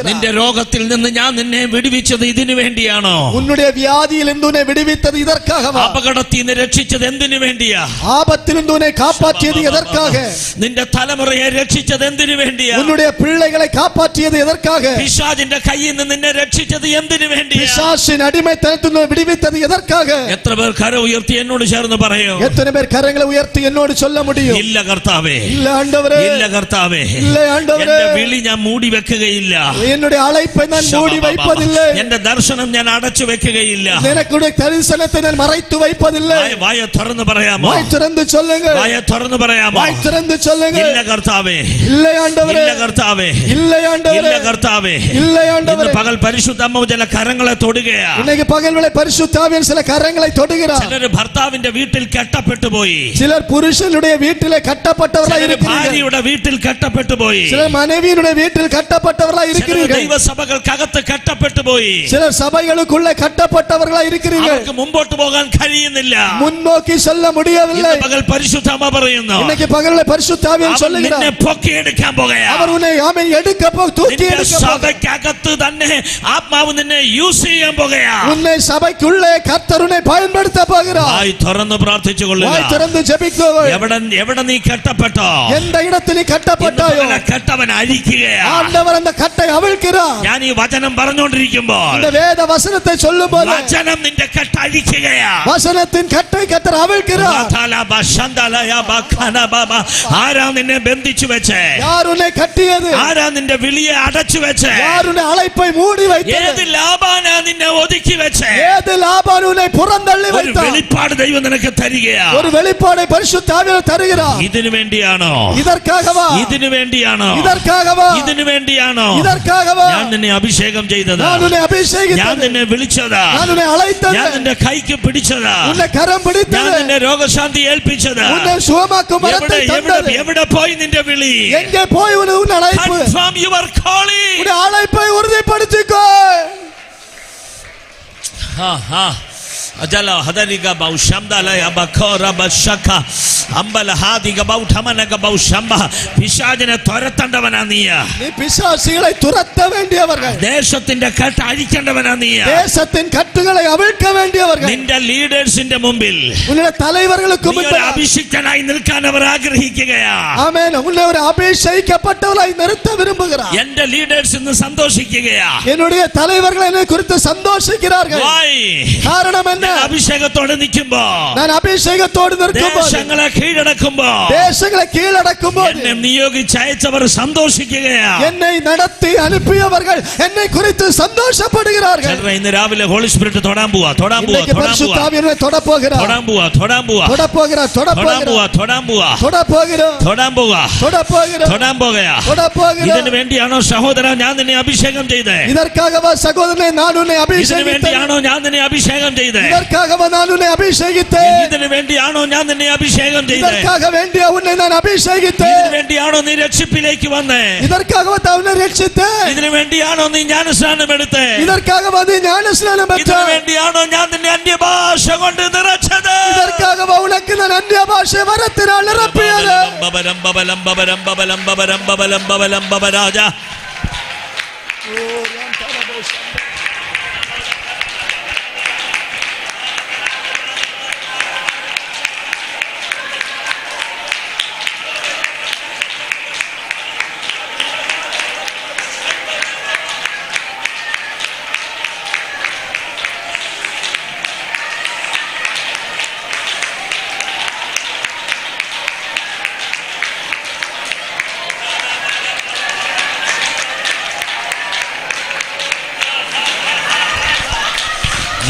നിന്റെ രോഗത്തിൽ നിന്ന് ഞാൻ നിന്നെ വിടുവിച്ചത് ഇതിനു വേണ്ടിയാണോ? ഉന്നുடைய വ്യാധിയിൽ നിന്നെ വിടുവിച്ചത് ഇതർക്കാകവാ? അപകടത്തിൽ നിന്ന് രക്ഷിച്ചത് എന്തിനു വേണ്ടിയാ? ആപത്തിൽ നിന്നെ കാപ്പാറ്റിയത് എதற்காக? നിന്റെ തലമുറയെ രക്ഷിച്ചത് എന്തിനു വേണ്ടിയാ? ഉന്നുடைய പിള്ളകളെ കാപ്പാറ്റിയത് എதற்காக? പിശാചിന്റെ കയ്യിൽ നിന്ന് നിന്നെ രക്ഷിച്ചത് എന്തിനു വേണ്ടിയാ? പിശാചിൻ അടിമത്തനത്തിൽ നിന്ന് വിടുവിച്ചത് എதற்காக? എത്ര പേർ കരം ഉയർത്തി എന്നോട് ചേർന്ന് പറയോ? എത്ര പേർ കരങ്ങളെ ഉയർത്തി എന്നോട് ചൊല്ല മുടിയും? ഇല്ല കർത്താവേ, ഇല്ല ആണ്ടവരേ, ഇല്ല കർത്താവേ, ഇല്ല ആണ്ടവരേ, എന്റെ വിളി ഞാൻ മൂടി വെക്കുകയില്ല, என்னுடைய அழைப்பை நான் மூடி வைப்பதில்லை, എന്റെ ദർശനം ഞാൻ അടച്ചു വെക്കുകയില്ല, നിനക്കുடைய ദർശനത്തെ ഞാൻ മറച്ചു வைப்பதில்லை. വായ തുറന്ന് പറയാമോ? வாய் திறந்து சொல்லுங்க, വായ തുറന്ന് പറയാമോ? வாய் திறந்து சொல்லுங்க. ഇല്ല കർത്താവേ, இல்லை ആണ്ടവരേ, ഇല്ല കർത്താവേ, இல்லை ആണ്ടവരേ, ഇല്ല കർത്താവേ. இல்லை ஆண்டவரே. ഇന്ന് പകൽ പരിശുദ്ധാത്മാവ് ചില കരങ്ങളെ തൊടുകയാ. இன்னைக்கு பகல் வேளை பரிசுத்த ஆவியானவர் சில கரங்களை தொடுகிறார். ചിലർ ഭർത്താവിന്റെ വീട്ടിൽ കെട്ടപ്പെട്ടു പോയി, சிலர் புருஷனுடைய வீட்டிலே கட்டப்பட்டவர்களாய் ചിലർ இருக்கிறீர்கள், ഭാര്യയുടെ വീട്ടിൽ കെട്ടപ്പെട്ടു പോയി, சிலர் மனைவியினுடைய வீட்டில் கட்டப்பட்டவர்களாய் ചിലർ இருக்கிறீர்கள், ദൈവസഭകൾക്കകത്ത് കെട്ടപ്പെട്ടു പോയി, சிலர் சபைகளுக்குள்ளே கட்டப்பட்டவர்களாய் இருக்கிறீர்கள், അവർക്ക് മുമ്പോട്ട് പോകാൻ കഴിയുന്നില്ല. முன்னோக்கி செல்ல முடியவில்லை. ഇന്ന് പകൽ പരിശുദ്ധാത്മാവ് പറയുന്നു, இன்னைக்கு பகல்ல பரிசுத்த ஆவியானவர் അവൻ சொல்லுகிறார், നിന്നെ പൊക്കിയെടുക്കാൻ പോകുകയാ. அவர் உன்னை ஆமென் எடுக்க தூக்கி നിന്റെ எடுக்க സഭയ്ക്കകത്ത് തന്നെ ആത്മാവ് നിന്നെ യൂസ് ചെയ്യാൻ പോകുകയാ. உன்னை சபைக்குள்ளே கர்த்தர் உன்னை பயன்படுத்த போகிறார். വായ് തുറന്ന് പ്രാർത്ഥിച്ചു കൊള്ളുക. வாய் திறந்து ஜெபிக்குங்கள். എവിടെ നീ കെട്ടപ്പെട്ടോ, எந்த இடத்தில் நீ கட்டப்பட்டாயோ കെട്ടവൻ അഴിക്കുകയാ. ஆண்டவர் அந்த கட்டை அவிழ்க்கிறார். ഞാൻ ഈ വചനം പറഞ്ഞുകൊണ്ടിരിക്കുമ്പോൾ இந்த வேத வசனத்தை சொல்லும்போது വചനം നിന്റെ കെട്ട് അഴിക്കുകയാ. வசனத்தின் கட்டை கர்த்தர் அவிழ்க்கிறார். ആരാ നിന്നെ ബന്ധിച്ചു വെച്ചേ? யார் உன்னை கட்டியது? ആരാ നിന്റെ വിളിയെ അടച്ചു വെച്ചേ? யார் உன்னை அழைப்பை மூடி ഏത് வைத்தது? ലാബാനാ നിന്നെ ഒതുക്കി വെച്ചേ? ஏது லாபான் உன்னை புறந்தள்ளி ഒരു வைத்தார்? വെളിപ്പാട് ദൈവം നിനക്ക് തരികയാ. ஒரு வெளிப்பாடை பரிசுத்த ஆவியானவர் தருகிறார். ഇതിനു വേണ്ടിയാണോ? இதற்காகவா? ഇതിനു വേണ്ടിയാണോ? இதற்காகவா? ഇതിനു വേണ്ടിയാണോ இதற்காகவா? ഞാൻ നിന്നെ അഭിഷേകം ചെയ്തത്? நான் உன்னை ഞാൻ அபிஷேகித்தது. നിന്നെ വിളിച്ചതാ? நான் உன்னை அழைத்தது. ഞാൻ നിന്റെ കൈക്ക് പിടിച്ചതാ? உன்னை கரம் ഞാൻ பிடித்தது. നിന്നെ രോഗശാന്തി ഏൽപ്പിച്ചത്? உன்னை சுகமாக்கும் வரத்தை தந்தது. എവിടെ പോയി നിന്റെ വിളി? எங்கே போய் உன் அழைப்பு? Confirm your calling. உன் அழைப்பை உறுதிப்படுத்திக்கோ. അജല ഹദരിക ബൗഷംദലയ ബഖറ ബശക അംബല ഹാദിക ബൗഠമനക ബൗഷംബ. പിശാചിനെ തുരത്തേണ്ടവനാ നീ. நீ பிசாசுகளை துரத்த வேண்டியவர்கள். ദേശത്തിന്റെ കെട്ട് അഴിക്കേണ്ടവനാ നീ. தேசத்தின் கட்டுகளை அவிழ்க்க வேண்டியவர்கள். നിന്റെ ലീഡേഴ്സിന്റെ മുമ്പിൽ உன்னுடைய தலைவர்களுக்கு முன்பாக അഭിഷിക്തനായി നിൽക്കാൻ അവർ ആഗ്രഹിക്കുകയാ. ஆமென். உன்னை ஒரு அபிஷேகிக்கப்பட்டவராய் நிறுத்த விரும்புகிறார். എന്റെ ലീഡേഴ്സ് ഇന്ന് സന്തോഷിക്കുകയാ. என்னுடைய தலைவர்கள் என்னை குறித்து சந்தோஷிக்கிறார்கள். Why? காரணம் என்ன? അഭിഷേകത്തോടെ നിൽക്കുമ്പോ, நான் അഭിഷേകത്തോடு നിൽക്കുമ്പോൾ, ദേശങ്ങളെ കീഴടക്കുമ്പോ, ദേശങ്ങളെ കീഴടക്കുമ്പോൾ, എന്നെ നിയോഗിച്ചയച്ചവർ സന്തോഷിക്കുകയാ. என்னை நடத்தி அனுப்பியவர்கள் என்னை குறித்து சந்தோஷப்படுகிறார்கள். ചിലരെ ഇന്ന് രാവിലെ ഹോളി സ്പിരിറ്റ് തൊടാൻ പോവാ, തൊടാൻ പോവാ, இன்னைக்கு തൊടാൻ பரிசுத்த പോവാ, ஆவியானவர் தொட போகிறார். തൊടാൻ പോവാ, തൊടാൻ പോവാ, தொட போகிறார். தொட തൊടാൻ போகிறார். പോവാ, തൊടാൻ പോവാ, தொட போகிறார். തൊടാൻ പോവാ, தொட போகிறார். തൊടാൻ പോകയാ. தொட போகிறார். ഇതിനു വേണ്ടിയാണോ സഹോദര ഞാൻ നിന്നെ അഭിഷേകം ചെയ്തേ? இதற்காகவா சகோதரனே நான் உன்னை ഇതിനു அபிஷேகித்தேன்? വേണ്ടിയാണോ ഞാൻ നിന്നെ അഭിഷേകം ചെയ്തേ? இதற்காகவா நான் உன்னை அபிஷேகித்தேன்? ഇതിനു വേണ്ടിയാണോ ഞാൻ നിന്നെ അഭിഷേകം ചെയ്തേ? இதற்காக வேண்டிய உன்னை நான் ഇതിനു അഭിഷേകിத்தேன். വേണ്ടിയാണോ നീ രക്ഷിപ്പിലേക്ക് വന്നേ? இதற்காகவா நான் உன்னை ரட்சித்தேன். ഇതിനു വേണ്ടിയാണോ നീ ജ്ഞാനസ്നാനം എടുത്തേ? இதற்காகவா நீ ஞானஸ்நானம் ഇതിനു பெற்றாய். വേണ്ടിയാണോ ഞാൻ നിന്നെ അന്യഭാഷ കൊണ്ട് നിറച്ചത്? இதற்காகவா உனக்கு நான் அந்நிய பாஷை வரத்தினால் நிரப்பியது. ബബലം ബബലം ബബലം ബബലം ബബലം ബബലം ബബലം ബബരാജ.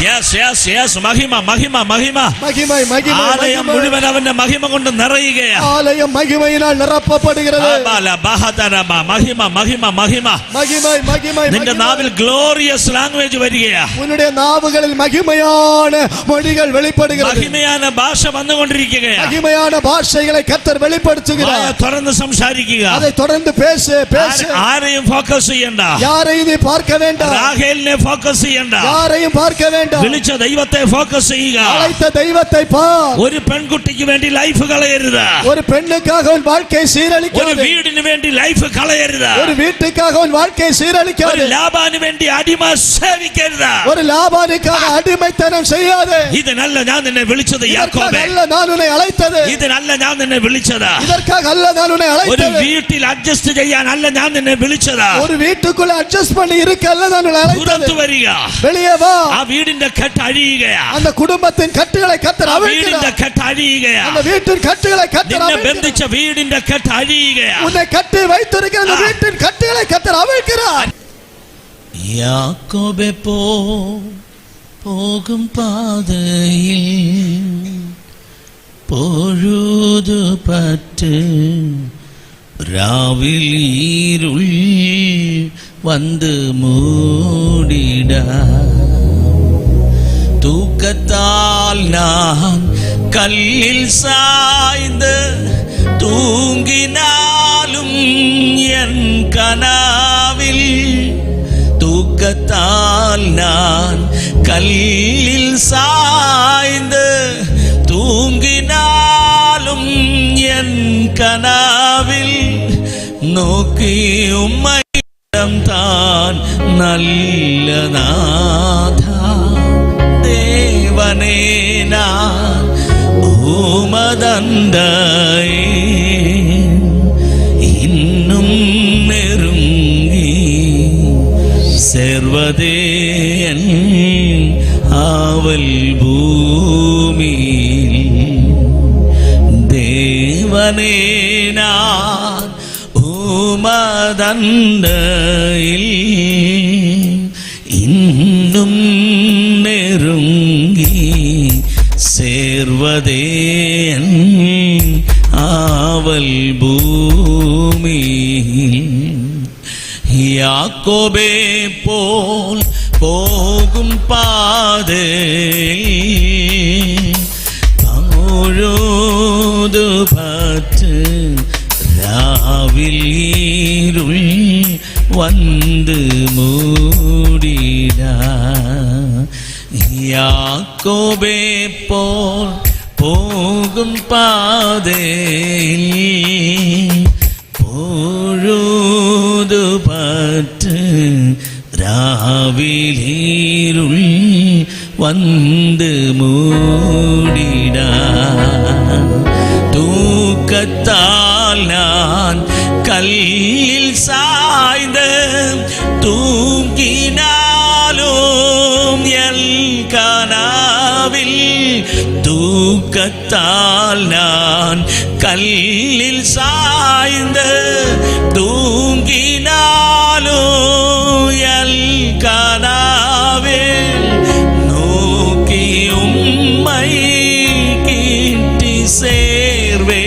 Yes, yes, yes. മഹിമ മഹിമ മഹിമ. மகிமை மகிமை ആലയം மகிமை. മുഴുവൻ അവന്റെ മഹിമ കൊണ്ട് നിറയുകയാ. ஆலயம் மகிமையினால் நிரப்பப்படுகிறது. മഹിമ മഹിമ മഹിമ. மகிமை மகிமை നിന്റെ மகிமை. നാവിൽ ഗ്ലോറിയസ് ലാംഗ്വേജ് വരികയാ. உன்னுடைய நாவுகளில் மகிமையான மொழிகள் வெளிப்படுகிறது. മഹിമயான ഭാഷ വന്നുകൊണ്ടിരിക്കുകയാ. மகிமையான பாஷைகளை கர்த்தர் வெளிப்படுத்துகிறார். വായ തുറന്ന് സംസാരിക്കുക. அதை தொடர்ந்து பேசு பேசு. ആരെയും ഫോക്കസ് ചെയ്യണ്ട. யாரையும் நீ பார்க்க வேண்டாம். രാഹേലിനെ ഫോക്കസ് ചെയ്യണ്ട. யாரையும் பார்க்க வேண்டாம். വിളിച്ച ദൈവത്തെ ഫോക്കസ് ചെയ്യുക. அழைத்த தெய்வத்தை பார். ഒരു പെൺകുട്ടിക്ക് വേണ്ടി ലൈഫ് കളയരുത്. ஒரு பெண்ணுக்காக உன் வாழ்க்கை ഒരു சீரழிக்காதே. വീടിന് വേണ്ടി ലൈഫ് കളയരുത്. ஒரு வீட்டுக்காக உன் வாழ்க்கை ഒരു சீரழிக்காதே. ലാബാന് വേണ്ടി അടിമ സേവിക്കരുത്. ஒரு லாபானுக்காக அடிமைத்தனம் செய்யாதே. ഇതിനല്ല ഞാൻ നിന്നെ വിളിച്ചത് இதற்காக യാക്കോബേ. அல்ல நான் உன்னை அழைத்தது. ഇതിനല്ല ഞാൻ നിന്നെ വിളിച്ചത്. இதற்காக அல்ல நான் உன்னை ഒരു அழைத்தது. വീട്ടിൽ അഡ്ജസ്റ്റ് ചെയ്യാൻ അല്ല ഞാൻ നിന്നെ വിളിച്ചത്. ஒரு வீட்டுக்குள்ள அட்ஜஸ்ட் பண்ணி இருக்க அல்ல நான் உன்னை പുറത്തു அழைத்தது. വരിക. வெளியே வா. ആ വീടിന്റെ വീടിന്റെ കെട്ട് അഴിയുകയാ. அந்த குடும்பத்தின் கட்டுகளை கர்த்தர் அவிழ்க்கிறார். വീടിന്റെ കെട്ട് അഴിയുകയാ. அந்த வீட்டின் கட்டுகளை கர்த்தர் നിന്നെ அவிழ்க்கிறார். ബന്ധിച്ച വീടിന്റെ കെട്ട് അഴിയുകയാ. உன்னை கட்டி வைத்திருக்கிற அந்த வீட்டின் கட்டுகளை கர்த்தர் அவிழ்க்கிறார். யாக்கோபே പോകും പാതയിൽ പൊഴുതു പറ്റ് രാവിൽ ഇരുൾ வந்து மூடிட தூக்கத்தால் நான் கல்லில் சாய்ந்து தூங்கினாலும் என் கனாவில் தூக்கத்தால் நான் கல்லில் சாய்ந்து தூங்கினாலும் என் கனாவில் நோக்கி உம்மை தான் நல்ல நாதா தேவனே நான் உமதண்டை இன்னும் நெருங்கி சேர்வதே என் ஆவல் பூமியில் தேவனே நான் உமதண்டையில் இன்னும் நெருங்கி சேர்வதே என் ஆவல் பூமியில் யாக்கோபே போல் போகும் பாதையில் பொழுது பட்டு ராவில் இருள் வந்து மூடிட யாக்கோபே போல் போகும் பாதையில் பொழுது பட்டு ராவில் இருள் வந்து மூடிட தூக்கத்தால் நான் கல்லில் சாய்ந்து தூங்கினாலும் என் கனாவில் தூக்கத்தால் நான் கல்லில் சாய்ந்து தூங்கினாலும் என் கனாவில் நோக்கி உம்மை கிட்டி சேர்வே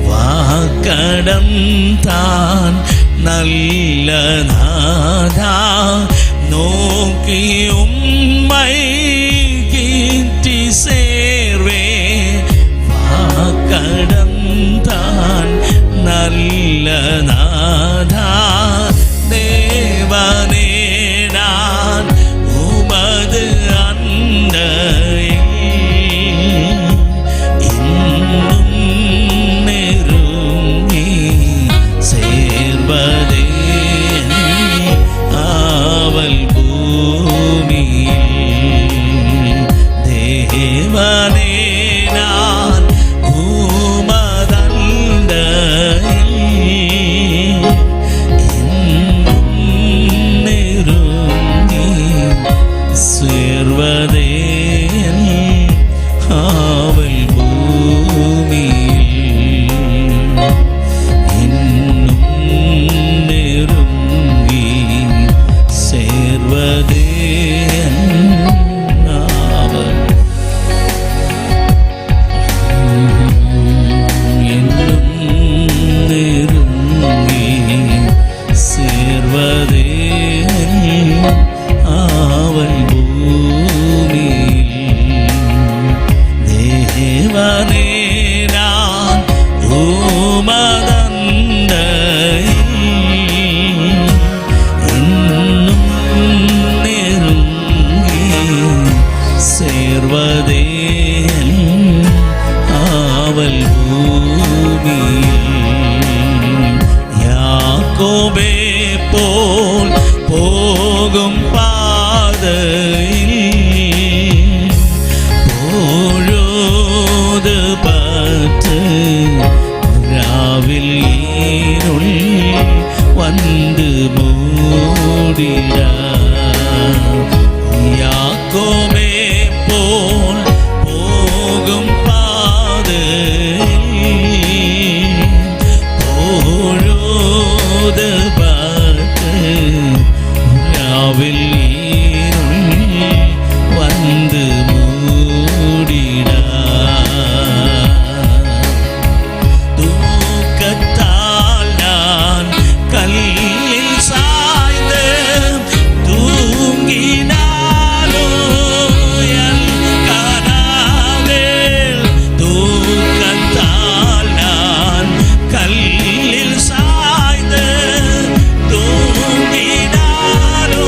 வாக்கடம் தான் நல்ல நாதா நோக்கி உம்மை கிட்டி சேர்வே வாக்கடம் தான் நல்ல நாதா தேவனே நான் உமது அண்டையில் இன்னும் நெருங்கி சேர்வதே ஆவல் பூமியில் தேவனே நான் உமதண்டையில் இன்னும் நெருங்கி சேர்வதே ஆவல் பூமியில் இன்னும் நெருங்கி சேர்வதே ஆவல் இன்னும் நெருங்கி சேர்வதே ஆவல் பூமியில் தேவனே நான் உமதண்டையில் இன்னும் நெருங்கி சேர்வதே ஆவல் பூமியில் யாக்கோபே போல் போகும் பாதையில் பொழுது பட்டு ராவில் இருள் வந்து மூடிட യാക്കോബേ പോൽ പോകും പാതയിൽ பொழுதுபட்டு ராவில் வந்து மூடிட தூக்கத்தால் நான் கல்லில் சாய்ந்து தூங்கினாலோ என் கனவில் தூக்கத்தால் நான் கல்லில் சாய்ந்து தூங்கினாலோ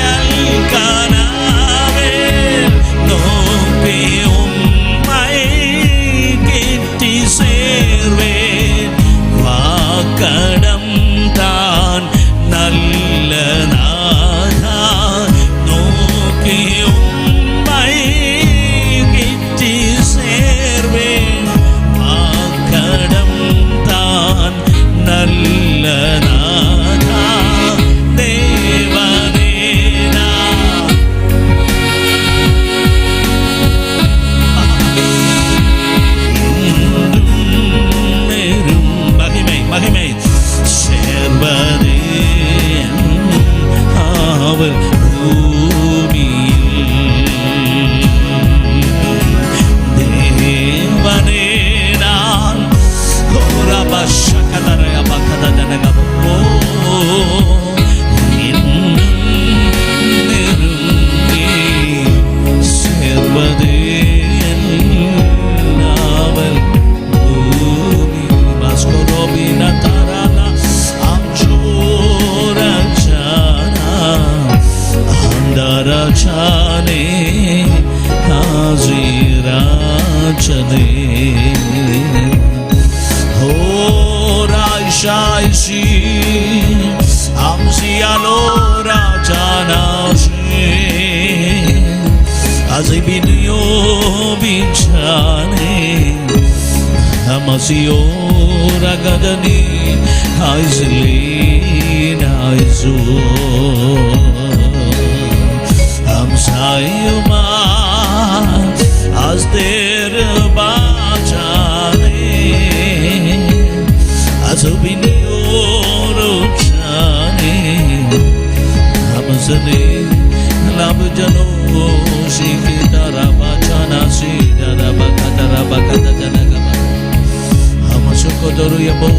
என் கனவில் நோக்கி உம்மை கிட்டி சேர்வேன் வாக்கடம் தான் நல்ல நாதா நோக்கி உம்மை கிட்டி சேர்வேன் வாக்கடம் தான் நல்ல நாதா தேவனே நான் மகிமை மகிமை சேர்வதே அவர் பூமியில் தேவனே நான் சேர்வதே அவர் பூமி Maskorobina tarana amchorachana andarachane hazirachane Horashaishi amsialora janashi azibinyo bichane Amasio ragadani aizlin aizu amsayuma azder bachane azubinio rochane amazane labjano shikitara bachana sidara bakatara bakatana Mashukodoru yabo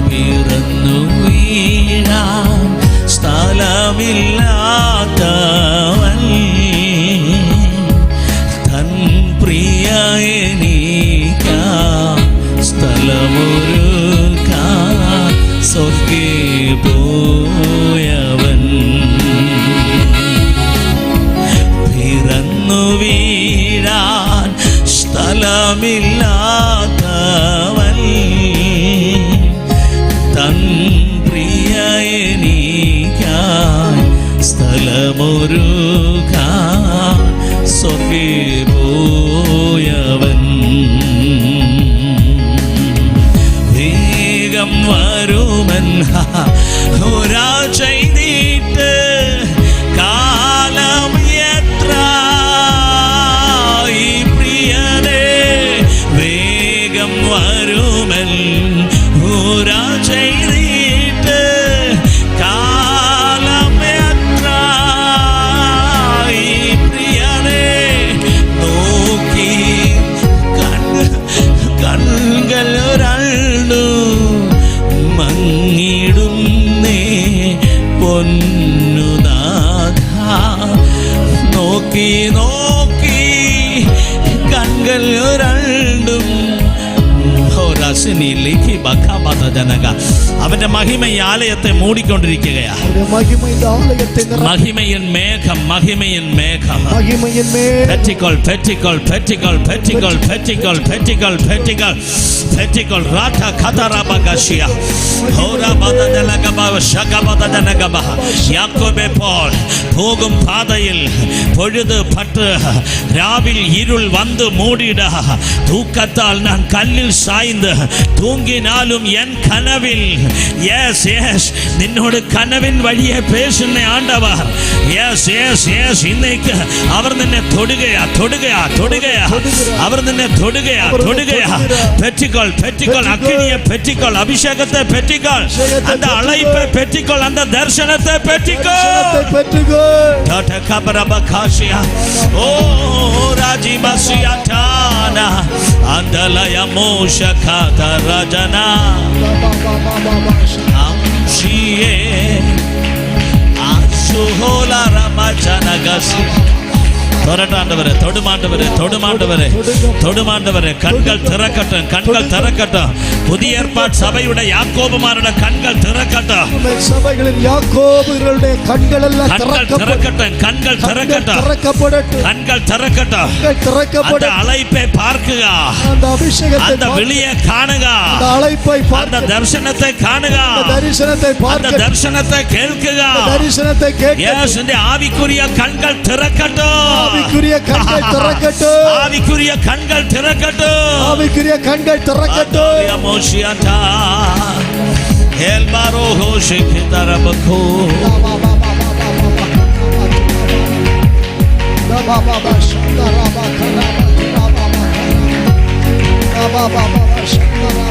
Mirannu വീഴാൻ സ്ഥലമില്ലാത്തവൻ തൻ പ്രിയ എനിക്കാം സ്ഥലമൊരുക്കാൻ സ്വർഗ്ഗേ പോയവൻ വീഴാൻ സ്ഥലമില്ലാത്തവൻ തൻ പ്രിയ എനിക്കായി സ്ഥലമൊരുക്കാൻ സ്വർഗ്ഗേ പോയവൻ വേഗം വരുമൻ ഒരാ ചെയ്തിട്ട് കാലം എത്ര ഈ പ്രിയനേ വേഗം വരുമൻ ഒരാ ചെയ്തിട്ട് കാലം എത്ര ഈ പ്രിയനേ നോക്കി കണ്ണുകൾ രണ്ടു മങ്ങിടുന്നേ പൊന്നുനാഥ നോക്കി നോക്കി കണ്ണുകൾ രണ്ടും അവന്റെ മഹിമ ഈ ആലയത്തെ മൂടിക്കൊണ്ടിരിക്കുകയാ മഹിമയിൻ മേഘം മഹിമയിൻ മേഘം പെറ്റിക്കോൾ പെറ്റിക്കോൾ പെറ്റിക്കോൾ പെറ്റിക്കോൾ പെറ്റിക്കോൾ പെറ്റിക്കോൾ പെറ്റിക്കോൾ പെറ്റിക്കോൾ റാഠ ഖതറബഗശിയ ഹോറബദദലഗബ ശഗബദദനഗബ യാക്കോബേ പോൽ പോകും പാതയിൽ പൊഴുത് പട്ട് രാവിൽ ഇരുൾ വന്ന് മൂടിയിട തൂക്കത്താൽ ഞാൻ കല്ലിൽ சாய்ந்து தூங்கினாலும் என் கனவில் எஸ் எஸ் நின்னோடு கனவின் வழியே பேசுன ஆண்டவர். எஸ் எஸ் எஸ் இன்னைக்கு அவர் நின்னை தொடுகையா தொடுகையா தொடுகையா, அவர் நின்னை தொடுகையா தொடுகையா. பெற்றிக்கொள் பெற்றிக்கொள், அக்கினியை பெற்றிக்கொள், அபிஷேகத்தை பெற்றிக்கொள், அந்த அழைப்பை பெற்றிக்கொள், அந்த தரிசனத்தை பெற்றிக்கொள். ஓ ராஜி மசியாட்டானா அந்தலய மோஷகாத ரஜனா அம்ஷியே அசுஹோலா ரமஜனகசி. தொரட்டாண்டவரே, தொடுமாண்டவரே, தொடுமாண்டவரே, தொடுமாண்டவரே. கண்கள் திறக்கட்டும், கண்கள் திறக்கட்டும். புதிய ஏற்பாடு சபையுடைய யாக்கோபுமாரோட கண்கள் திறக்கட்டும். சபைகளின் யாக்கோபுகளுடைய கண்கள் எல்லாம் திறக்கட்டும், கண்கள் திறக்கட்டும், கண்கள் திறக்கட்டும். அந்த அழைப்பை பார்க்குக, அந்த அபிஷேகத்தை, அந்த வெளியே காணுக, அந்த அழைப்பை, அந்த தரிசனத்தை காணுக, தரிசனத்தை அந்த தரிசனத்தை கேட்குக, தரிசனத்தை கேட்க. ஆவிக்குரிய கண்கள் திறக்கட்டும், ஆவிக்குரிய கண்கள் திறக்கட்டும், ஆவிக்குரிய கண்கள் திறக்கட்டும், ஆவிக்குரிய கண்கள் திறக்கட்டும். மோஷியாட்டா எல்பாரோ ஹோஷிகி தரபகோ Baba